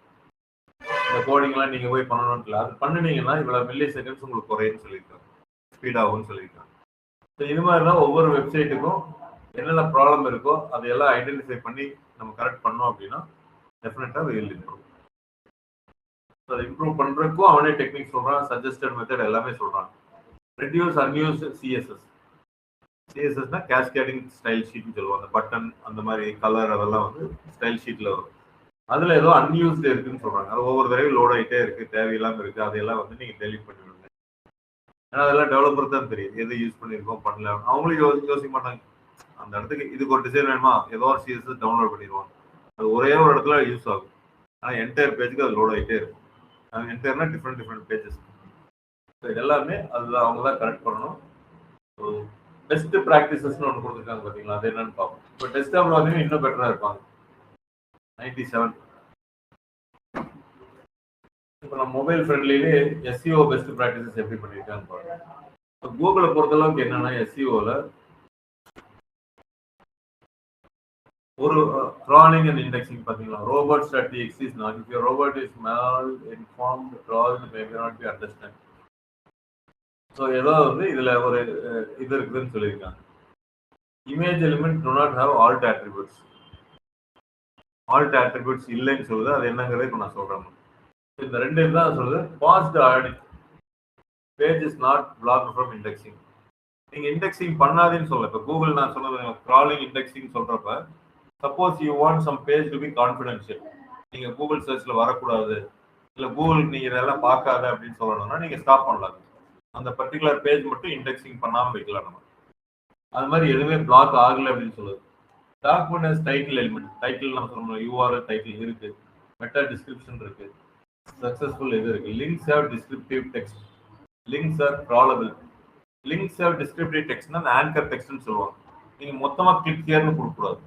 இந்த கோடிங்லாம் நீங்கள் போய் பண்ணணும்னு இல்லை, அது பண்ணினீங்கன்னா இவ்வளோ மில்லி செகண்ட்ஸ் உங்களுக்கு குறையுன்னு சொல்லியிருக்காங்க, ஸ்பீடாகும்னு சொல்லியிருக்காங்க. ஸோ இது மாதிரி தான் ஒவ்வொரு வெப்சைட்டுக்கும் என்னென்ன ப்ராப்ளம் இருக்கோ அதையெல்லாம் ஐடென்டிஃபை பண்ணி நம்ம கரெக்ட் பண்ணோம் அப்படின்னா டெஃபினட்டாக வில் இம்ப்ரூவ். ஸோ இம்ப்ரூவ் பண்ணுறதுக்கும் அவனே டெக்னிக் சொல்கிறான், சஜஸ்டட் மெத்தட் எல்லாமே சொல்கிறான். ரெடியூஸ் அன்யூஸ்டு சிஎஸ்எஸ்னா கேஸ்கேடிங் ஸ்டைல் ஷீட்னு சொல்லுவோம். அந்த பட்டன் அந்த மாதிரி கலர் அதெல்லாம் வந்து ஸ்டைல் ஷீட்டில் வரும். அதில் ஏதோ அன்யூஸ்டு இருக்குன்னு சொல்கிறாங்க. அது ஒவ்வொரு தடவையும் லோட் ஆகிட்டே இருக்குது, தேவையில்லாமல் இருக்குது, அதையெல்லாம் வந்து நீங்கள் டெலிட் பண்ணிவிடுங்க. ஏன்னா அதெல்லாம் டெவலப்பர் தான் தெரியும் எது யூஸ் பண்ணியிருக்கோம் பண்ணல. அவங்களும் யோசிக்க மாட்டாங்க. அந்த இடத்துக்கு இதுக்கு ஒரு டிசைன் வேணுமா, ஏதோ ஒரு சிஎஸ்எஸ் டவுன்லோட் பண்ணிடுவாங்க. அது ஒரே ஒரு இடத்துல யூஸ் ஆகும், ஆனால் என்டையர் பேஜுக்கு அது லோட் ஆகிட்டே இருக்கும். என்டையர்னா டிஃப்ரெண்ட் பேஜஸ். ஸோ இது எல்லாமே அதில் அவங்க தான் கரெக்ட் பண்ணணும். பெஸ்ட் ப்ராக்டிசஸ்னு ஒன்று கொடுத்துருக்காங்க பார்த்தீங்களா, அது என்னன்னு பார்ப்போம். இப்போ டெஸ்க்டாப்ல பார்த்தீங்கன்னா இன்னும் பெட்டராக இருப்பாங்க. 97. இப்போ நம்ம மொபைல் ஃப்ரெண்ட்லிலே எஸ்இஓ பெஸ்ட் ப்ராக்டிசஸ் எப்படி பண்ணியிருக்காங்க பாருங்க. இப்போ கூகுளை பொறுத்தளவுக்கு என்னன்னா எஸ்இஓவில் ஒரு crawling and indexing பார்த்தீங்களா, robots.txt is not, if your robot is mal-informed, crawled may not be understand. So ஏதோ வந்து இதில் ஒரு இது இருக்குதுன்னு சொல்லியிருக்காங்க. Image element do not have alt attributes. alt attributes இல்லைன்னு சொல்லுது. அது என்னங்கிறத இப்போ நான் சொல்கிறேன். இந்த ரெண்டு தான் சொல்லுது. Passed audit page is not block from indexing. நீங்கள் இண்டெக்ஸிங் பண்ணாதேன்னு சொல்லல. இப்போ கூகுள் நான் சொன்னது க்ராலிங் இண்டெக்ஸிங் சொல்கிறப்ப suppose you want some page to be confidential, நீங்கள் கூகுள் சர்ச்சில் வரக்கூடாது, இல்லை கூகுள் நீங்கள் இதெல்லாம் பார்க்காத அப்படின்னு சொல்லணும்னா நீங்கள் ஸ்டாப் பண்ணலாம். அந்த பர்டிகுலர் பேஜ் மட்டும் இண்டெக்ஸிங் பண்ணாமல் வைக்கலாம் நம்ம. அது மாதிரி எதுவுமே பிளாக் ஆகலை அப்படின்னு சொல்லுது. டாக்குமெண்ட் டைட்டில் எலிமெண்ட், டைட்டில் நம்ம சொல்லணும், யூஆர்எல் டைட்டில் இருக்கு, மெட்டா டிஸ்கிரிப்ஷன் இருக்கு, சக்ஸஸ்ஃபுல் இது இருக்கு, links have descriptive text, links are crawlable. Links have descriptive டெக்ஸ்ட்னா ஆங்கர் டெக்ஸ்ட்னு சொல்லுவாங்க. நீங்கள் மொத்தமாக கிளிக் ஹியர்னு கொடுக்கக்கூடாது.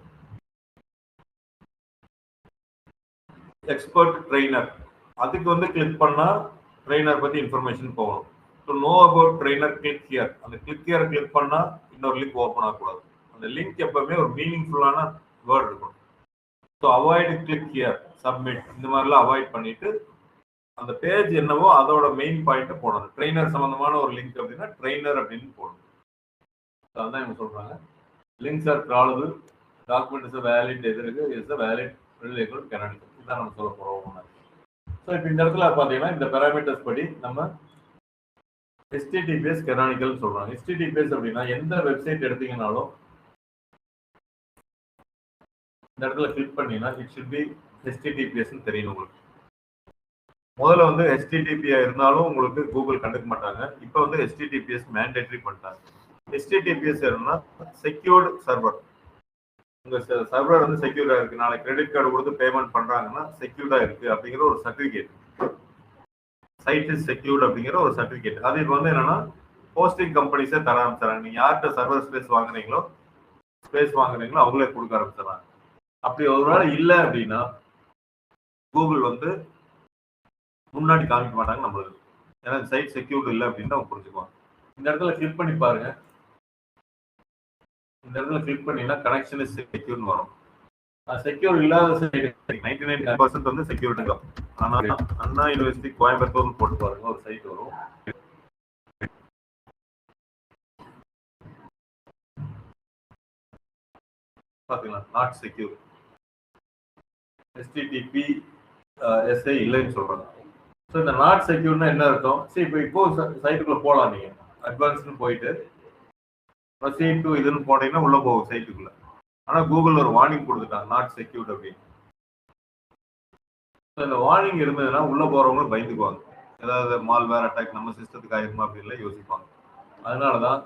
எக்ஸ்பர்ட் ட்ரெயினர், அதுக்கு வந்து கிளிக் பண்ணா ட்ரெயினர் பத்தி இன்ஃபர்மேஷன் போகணும். To know about trainer click here, அந்த கிளிக் ஹியர் கிளிக் பண்ணா இன்னொரு லிங்க் ஓப்பன் ஆகக்கூடாது. அந்த லிங்க் எப்பவுமே ஒரு மீனிங்ஃபுல்லான வேர்ட் இருக்கணும். So avoid click here, submit, இந்த மாதிரிலாம் அவாய்ட் பண்ணிட்டு அந்த பேஜ் என்னவோ அதோட மெயின் பாயிண்ட்டை போடணும். ட்ரெயினர் சம்பந்தமான ஒரு லிங்க் அப்படின்னா ட்ரெயினர் அப்படின்னு போடணும். அதான் இவங்க சொல்றாங்க. Links are crawlable, document is valid, எது இருக்கு இஸ் வேலிட் ரிலேபிள் கனானிக்கல், இதான் நம்ம சொல்ல போறோம். ஸோ இப்போ இந்த இடத்துல பார்த்தீங்கன்னா இந்த பேராமீட்டர்ஸ் படி நம்ம HTTPS கனானிக்கல் சொல்றோம். HTTPS அப்படின்னா எந்த வெப்சைட் எடுத்தீங்கன்னாலும் இந்த இடத்துல கிளிக் பண்ணீங்கன்னா இட் ஷுட் பி HTTPS தெரியும் உங்களுக்கு. முதல்ல வந்து HTTP இருந்தாலும் உங்களுக்கு கூகுள் கண்டுக்க மாட்டாங்க. இப்போ வந்து HTTPS மேண்டேட்டரி பண்ணிட்டாங்க. HTTPS என்னன்னா செக்யூர்டு சர்வர். உங்க சர்வர் வந்து செக்யூர்டா இருக்கு, நாளைக்கு கிரெடிட் கார்டு கொடுத்து பேமெண்ட் பண்றாங்கன்னா செக்யூர்டா இருக்கு அப்படிங்கிற ஒரு சர்டிபிகேட், சைட் இஸ் செக்யூர்ட் அப்படிங்கிற ஒரு சர்டிபிகேட். அது இப்போ வந்து என்னன்னா ஹோஸ்டிங் கம்பெனிஸே தர ஆரம்பிச்சாங்க. நீங்க யார்கிட்ட சர்வர் ஸ்பேஸ் வாங்குறீங்களோ அவங்களே கொடுக்க ஆரம்பிச்சிடறாங்க. அப்படி ஒரு வேளை இல்லை அப்படின்னா கூகுள் வந்து முன்னாடி காமிக்க மாட்டாங்க நம்மளுக்கு, ஏன்னா சைட் செக்யூர்ட் இல்லை அப்படின்னு அவங்க புரிஞ்சுக்குவாங்க. இந்த இடத்துல கிளிக் பண்ணி பாருங்க. இந்த இடத்துல கிளிக் பண்ணீங்கன்னா கனெக்ஷன் இஸ் செக்யூர்னு வரும். செக்யூர் இல்லாத சைட் 99% வந்து செக்யூரிட்டி தான். ஆனால் அண்ணா யூனிவர்சிட்டி கோயம்புத்தூர்னு போட்டு பாருங்க, ஒரு சைட் வரும். பாத்தீங்களா, நாட் செக்யூர், HTTP SA இல்லைன்னு சொல்றாங்க. ஸோ இந்த நாட் செக்யூர்னா என்ன அர்த்தம்? சரி, இப்போ சைட்டுக்குள்ள போகலாம். நீங்க அட்வான்ஸ்னு போயிட்டு ப்ரொசீட் டு இதுன்னு போனீங்கன்னா உள்ள போகும் சைட்டுக்குள்ள. ஆனா கூகுள் ஒரு வார்னிங் கொடுத்துட்டாங்க, நாட் செக்யூர்ட் அப்படின்னு. இந்த வார்னிங் இருந்ததுன்னா உள்ள போறவங்களும் பயந்துக்குவாங்க, ஏதாவது மால்வேர் அட்டாக் நம்ம சிஸ்டத்துக்கு ஆயிருமா அப்படின்லாம் யோசிப்பாங்க. அதனாலதான்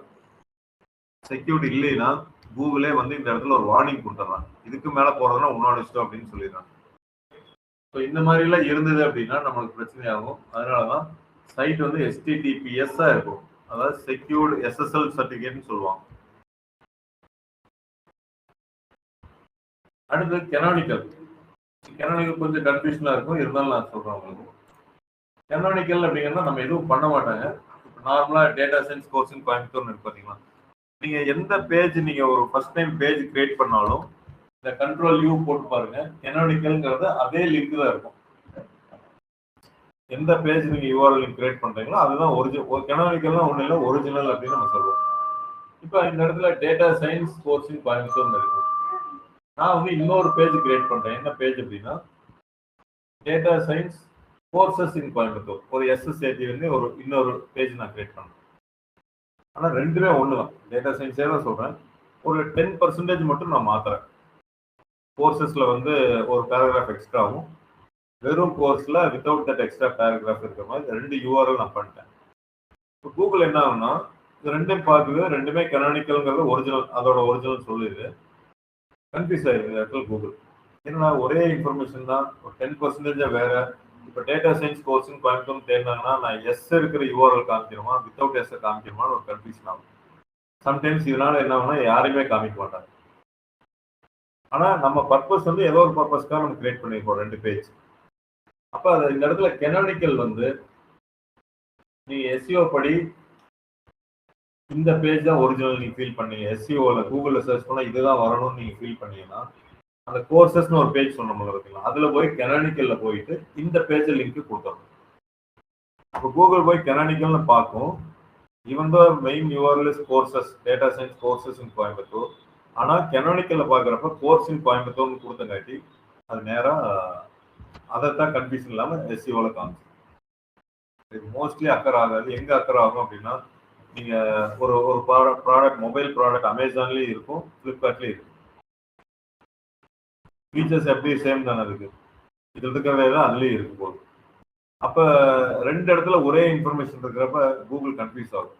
செக்யூர்ட் இல்லைன்னா கூகுளே வந்து இந்த இடத்துல ஒரு வார்னிங் கொடுத்துட்றாங்க, இதுக்கு மேல போறதுன்னா உன்னோட இஷ்டம் அப்படின்னு சொல்லிடுறாங்க. ஸோ இந்த மாதிரி எல்லாம் இருந்தது அப்படின்னா நம்மளுக்கு பிரச்சனையாகும். அதனாலதான் சைட் வந்து HTTPS இருக்கும், அதாவது செக்யூர்டு SSL சர்டிபிகேட்னு சொல்லுவாங்க. அடுத்து கெனானிக்கல் கொஞ்சம் கன்ஃபியூஷனா இருக்கும், இருந்தாலும் நான் சொல்றேன் உங்களுக்கு. கெனானிக்கல் அப்படிங்கன்னா நம்ம எதுவும் பண்ண மாட்டாங்க. இப்போ நார்மலா டேட்டா சயின்ஸ் கோர்ஸ்னு கோயம்புத்தூர்னு இருக்கு பாத்தீங்களா, நீங்க எந்த பேஜ் நீங்க ஒரு ஃபர்ஸ்ட் டைம் பேஜ் கிரியேட் பண்ணாலும் இந்த கண்ட்ரோல் U போட்டு பாருங்க, கெனானிக்கல்ங்கிறது அதே லிங்க் தான் இருக்கும். எந்த பேஜ் நீங்க URL கிரியேட் பண்றீங்களோ அதுதான் ஒரிஜினல். கெனானிக்கல்னா ஒண்ணு இல்லை, ஒரிஜினல் அப்படின்னு நம்ம சொல்லுவோம். இப்போ இந்த இடத்துல டேட்டா சயின்ஸ் கோர்ஸின் கோயம்புத்தூர்னு இருக்கு. நான் வந்து இன்னொரு பேஜ் கிரியேட் பண்றேன். என்ன பேஜ் அப்படின்னா டேட்டா சயின்ஸ் கோர்சஸ் இன் கோயம்புத்தூர், ஒரு SSAT வந்து ஒரு இன்னொரு பேஜ் நான் கிரியேட் பண்றேன். ஆனா ரெண்டுமே ஒண்ணுதான், டேட்டா சயின்ஸே தான் சொல்றேன். ஒரு 10% மட்டும் நான் மாத்துறேன். கோர்சஸ்ல வந்து ஒரு பேராகிராஃப் எக்ஸ்ட்ராவும், வெறும் கோர்ஸ்ல வித்தவுட் தட் எக்ஸ்ட்ரா பேராகிராஃப் இருக்கிற மாதிரி 2 URL நான் பண்ணிட்டேன். இப்போ கூகுள் என்ன ஆகும்னா இது ரெண்டையும் பார்க்குது, ரெண்டுமே கெனானிக்கல்ங்கிறது ஒரிஜினல், அதோட ஒரிஜினல் சொல்லுது. கன்ஃபியூஸ் ஆயிருக்கு இந்த இடத்துல கூகுள். ஏன்னா ஒரே இன்ஃபர்மேஷன் தான், ஒரு 10% வேற. இப்போ டேட்டா சயின்ஸ் கோர்ஸ்ன்னு கோயம்புத்தூர் தேடினாங்கன்னா நான் எஸ் இருக்கிற URL காமிக்கிறோமா வித்தவுட் எஸ் காமிக்கிறோமான்னு ஒரு கன்ஃபியூஷன் ஆகும். சம்டைம்ஸ் இதனால என்ன ஆகும்னா யாரையுமே காமிக்க மாட்டாங்க. ஆனா நம்ம பர்பஸ் வந்து ஏதோ ஒரு பர்பஸ்க்காக நம்ம கிரியேட் பண்ணிருப்போம் 2 பேஜ். அப்ப அது இந்த இடத்துல கெனானிக்கல் வந்து நீங்க எஸ்இஓ படி இந்த பேஜ் தான் ஒரிஜினல் நீங்க ஃபீல் பண்ணீங்க. எஸ்இஓல கூகுள்ல சர்ச் பண்ணா இதுதான் வரணும்னு நீங்க ஃபீல் பண்ணீங்கன்னா அந்த கோர்சஸ்னு ஒரு பேஜ் சொன்னோம்ல பார்த்தீங்களா, அதுல போய் கெனானிக்கல்ல போயிட்டு இந்த பேஜ் லிங்க் கொடுத்துடணும். இப்போ கூகுள் போய் கெனானிக்கல்னு பார்க்கும். Even though main URL is courses, data science courses இன் கோயம்புத்தூர். ஆனா கெனானிக்கல்ல பார்க்குறப்ப கோர்ஸ் இன் கோயம்புத்தூர்னு கொடுத்தங்காட்டி அது நேரா அதைத்தான் கன்ஃபியூஷன் இல்லாம எஸ்இஓல காமிச்சு. இது மோஸ்ட்லி அக்கறை ஆகாது. எங்க அக்கறை ஆகும் அப்படின்னா நீங்க ஒரு ஒரு ப்ராடக்ட் மொபைல் ப்ராடக்ட் அமேசான்லயும் இருக்கும், பிளிப்கார்ட்லயும் இருக்கும். ஃபீச்சர்ஸ் எப்படி சேம் தானே இருக்கு, இதுல இருக்கிறதே தான் அதுலயும் இருக்கு போகுது. அப்ப 2 இடத்துல ஒரே இன்ஃபர்மேஷன் இருக்கிறப்ப கூகுள் கன்ஃபியூஸ் ஆகும்.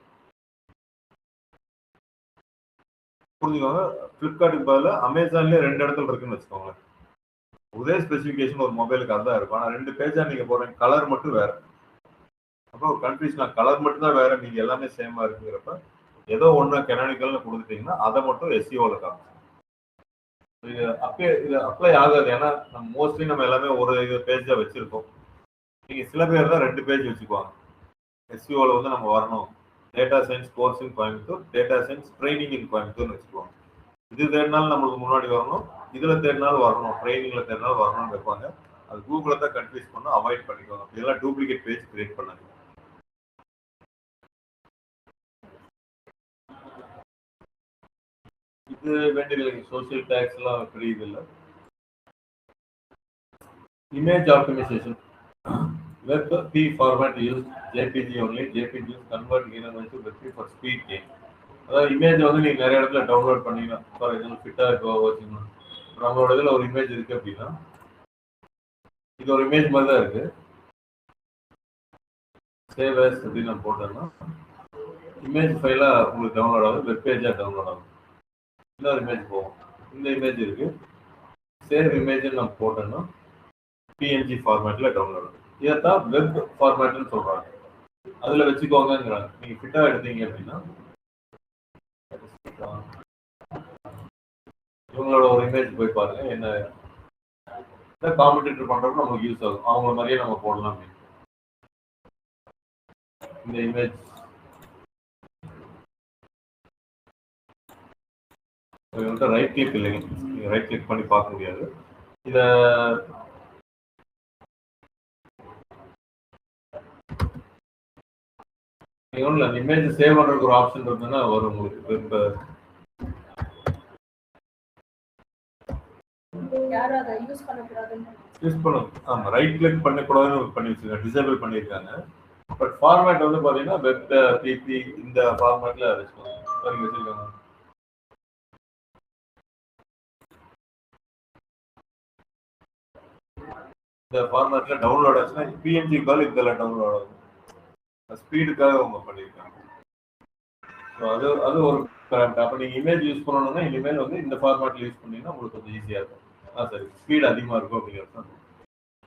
புரிஞ்சுக்கோங்க. பிளிப்கார்ட்டுக்கு பதிலா அமேசான்லயே 2 இடத்துல இருக்குன்னு வச்சுக்கோங்க. ஒரே ஸ்பெசிஃபிகேஷன் ஒரு மொபைலுக்கு அதான் இருக்கும். ஆனா 2 பேஜா நீங்க போறீங்க, கலர் மட்டும் வேற. அப்போ கன்ஃபியூஷன், கலர் மட்டும் தான் வேற, நீங்க எல்லாமே சேமா இருக்குங்கிறப்ப ஏதோ ஒண்ணு கெனானிக்கல்னு கொடுத்துட்டீங்கன்னா அதை மட்டும் எஸ்இஓல காமிச்சு. இது அப்ளை ஆகாது. ஏன்னா நம்ம மோஸ்ட்லி நம்ம எல்லாமே ஒரு பேஜா வச்சிருக்கோம். நீங்க சில பேர் தான் 2 பேஜ் வச்சுக்குவாங்க. எஸ்இஓல வந்து நம்ம வரணும், data science course in Coimbatore, data science training in கோயம்புத்தூர்னு வச்சுக்குவாங்க. இது தேடினாலும் நம்மளுக்கு முன்னாடி வரணும், இதுல தேடினாலும் வரணும், ட்ரைனிங்ல தேடினாலும் வரணும்னு வைப்பாங்க. அது கூகுளை தான் கன்ஃபியூஸ் பண்ண அவாய்ட் பண்ணிக்கோங்க. அப்படியெல்லாம் டூப்ளிகேட் பேஜ் கிரியேட் பண்ணாங்க. இது வேண்டியதில்லை. சோசியல் டேக்ஸ் எல்லாம் பெரிய இல்லை. Image optimization. WebP format used JPG only. JPG is convert either into WebP for speed gain. அதாவது இமேஜ் வந்து நீங்க நிறைய இடத்துல டவுன்லோட் பண்ணீங்கன்னா, ஃபார் எக்ஸாம்பிள் ஃபிட்டா இருக்கோ வச்சுக்கணும். நம்மளோட இதில் ஒரு இமேஜ் இருக்கு அப்படின்னா, இது ஒரு இமேஜ் மாதிரி தான் இருக்கு. சேவ் ஆஸ் அப்படின்னு நான் போட்டேன்னா இமேஜ் ஃபைலா உங்களுக்கு டவுன்லோட் ஆகும், வெப் பேஜா டவுன்லோட் ஆகும். இன்னொரு இமேஜ் போகும். இந்த இமேஜ் இருக்கு, சேவ் இமேஜ் நம்ம போட்டோம்னா பிஎன்ஜி ஃபார்மேட்ல டவுன்லோட் ஆகும். இதைத்தான் வெப் ஃபார்மேட்னு சொல்றாங்க. அதுல வச்சுக்கோங்கிறாங்க. நீங்க ஃபிட்டா எடுத்தீங்க அப்படின்னா இவங்களோட ஒரு இமேஜ் போய் பாருங்க, என்ன காம்படிட்டர் பண்றப்ப நமக்கு யூஸ் ஆகும். அவங்க மாதிரியே நம்ம போடலாம் அப்படின்னு. இந்த இமேஜ் ரைட் கிளிக் இல்லைங்க, நீங்க ரைட் கிளிக் பண்ணி பார்க்க முடியாது. இத நீங்க அந்த இமேஜ் சேவ் பண்றதுக்கு ஒரு ஆப்ஷன் இருக்குன்னா வரும் உங்களுக்கு. இப்ப யாரும் அதை யூஸ் பண்ணக்கூடாதுன்னு யூஸ் பண்ணணும். ஆமா, ரைட் கிளிக் பண்ணக்கூடாதுன்னு பண்ணி வச்சிருக்காங்க, டிசேபிள் பண்ணியிருக்காங்க. பட் ஃபார்மேட் வந்து பாத்தீங்கன்னா வெப் பிபி இந்த ஃபார்மேட்ல வச்சிருக்காங்க. இந்த ஃபார்மேட்ல டவுன்லோட் ஆச்சுன்னா பிஎன்ஜி கால் இதில் டவுன்லோட் ஆகும். ஸ்பீடுக்காக அவங்க பண்ணியிருக்காங்க. ஸோ அது ஒரு கரெக்ட். அப்போ நீங்கள் இமேஜ் யூஸ் பண்ணணும்னா இனிமேல் வந்து இந்த ஃபார்மேட்டில் யூஸ் பண்ணீங்கன்னா உங்களுக்கு கொஞ்சம் ஈஸியாக இருக்கும். சரி, ஸ்பீடு அதிகமாக இருக்கும் அப்படிங்கிறது.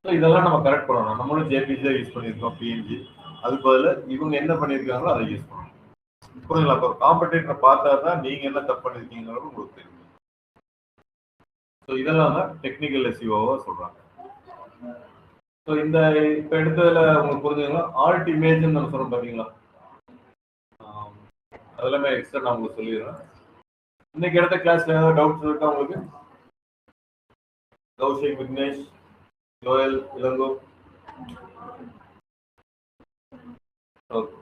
ஸோ இதெல்லாம் நம்ம கரெக்ட் பண்ணணும். நம்மளும் ஜேபிஜி தான் யூஸ் பண்ணியிருக்கோம், பிஎன்ஜி. அதுக்கு பதில் இவங்க என்ன பண்ணியிருக்காங்களோ அதை யூஸ் பண்ணணும். புரியுங்களா? அப்போ ஒரு காம்படிட்டரை பார்த்தா தான் நீங்கள் என்ன தப்பு பண்ணியிருக்கீங்கிறது உங்களுக்கு தெரியும். ஸோ இதெல்லாம் தான் டெக்னிக்கல் எஸ்இஓவா சொல்கிறாங்க. ஸோ இந்த இப்போ எடுத்ததில் உங்களுக்கு புரிஞ்சுங்களா? ஆல்ட் இமேஜ்னு நம்ம சொல்கிறோம் பார்த்தீங்களா? அதெல்லாமே எக்ஸ்ட்ரா நான் உங்களுக்கு சொல்லிடுறேன். இன்னைக்கு எடுத்த கிளாஸ்ல ஏதாவது டவுட்ஸ் இருக்கா உங்களுக்கு? கௌஷிக், விக்னேஷ், லோயல், இளங்கோ. ஓகே.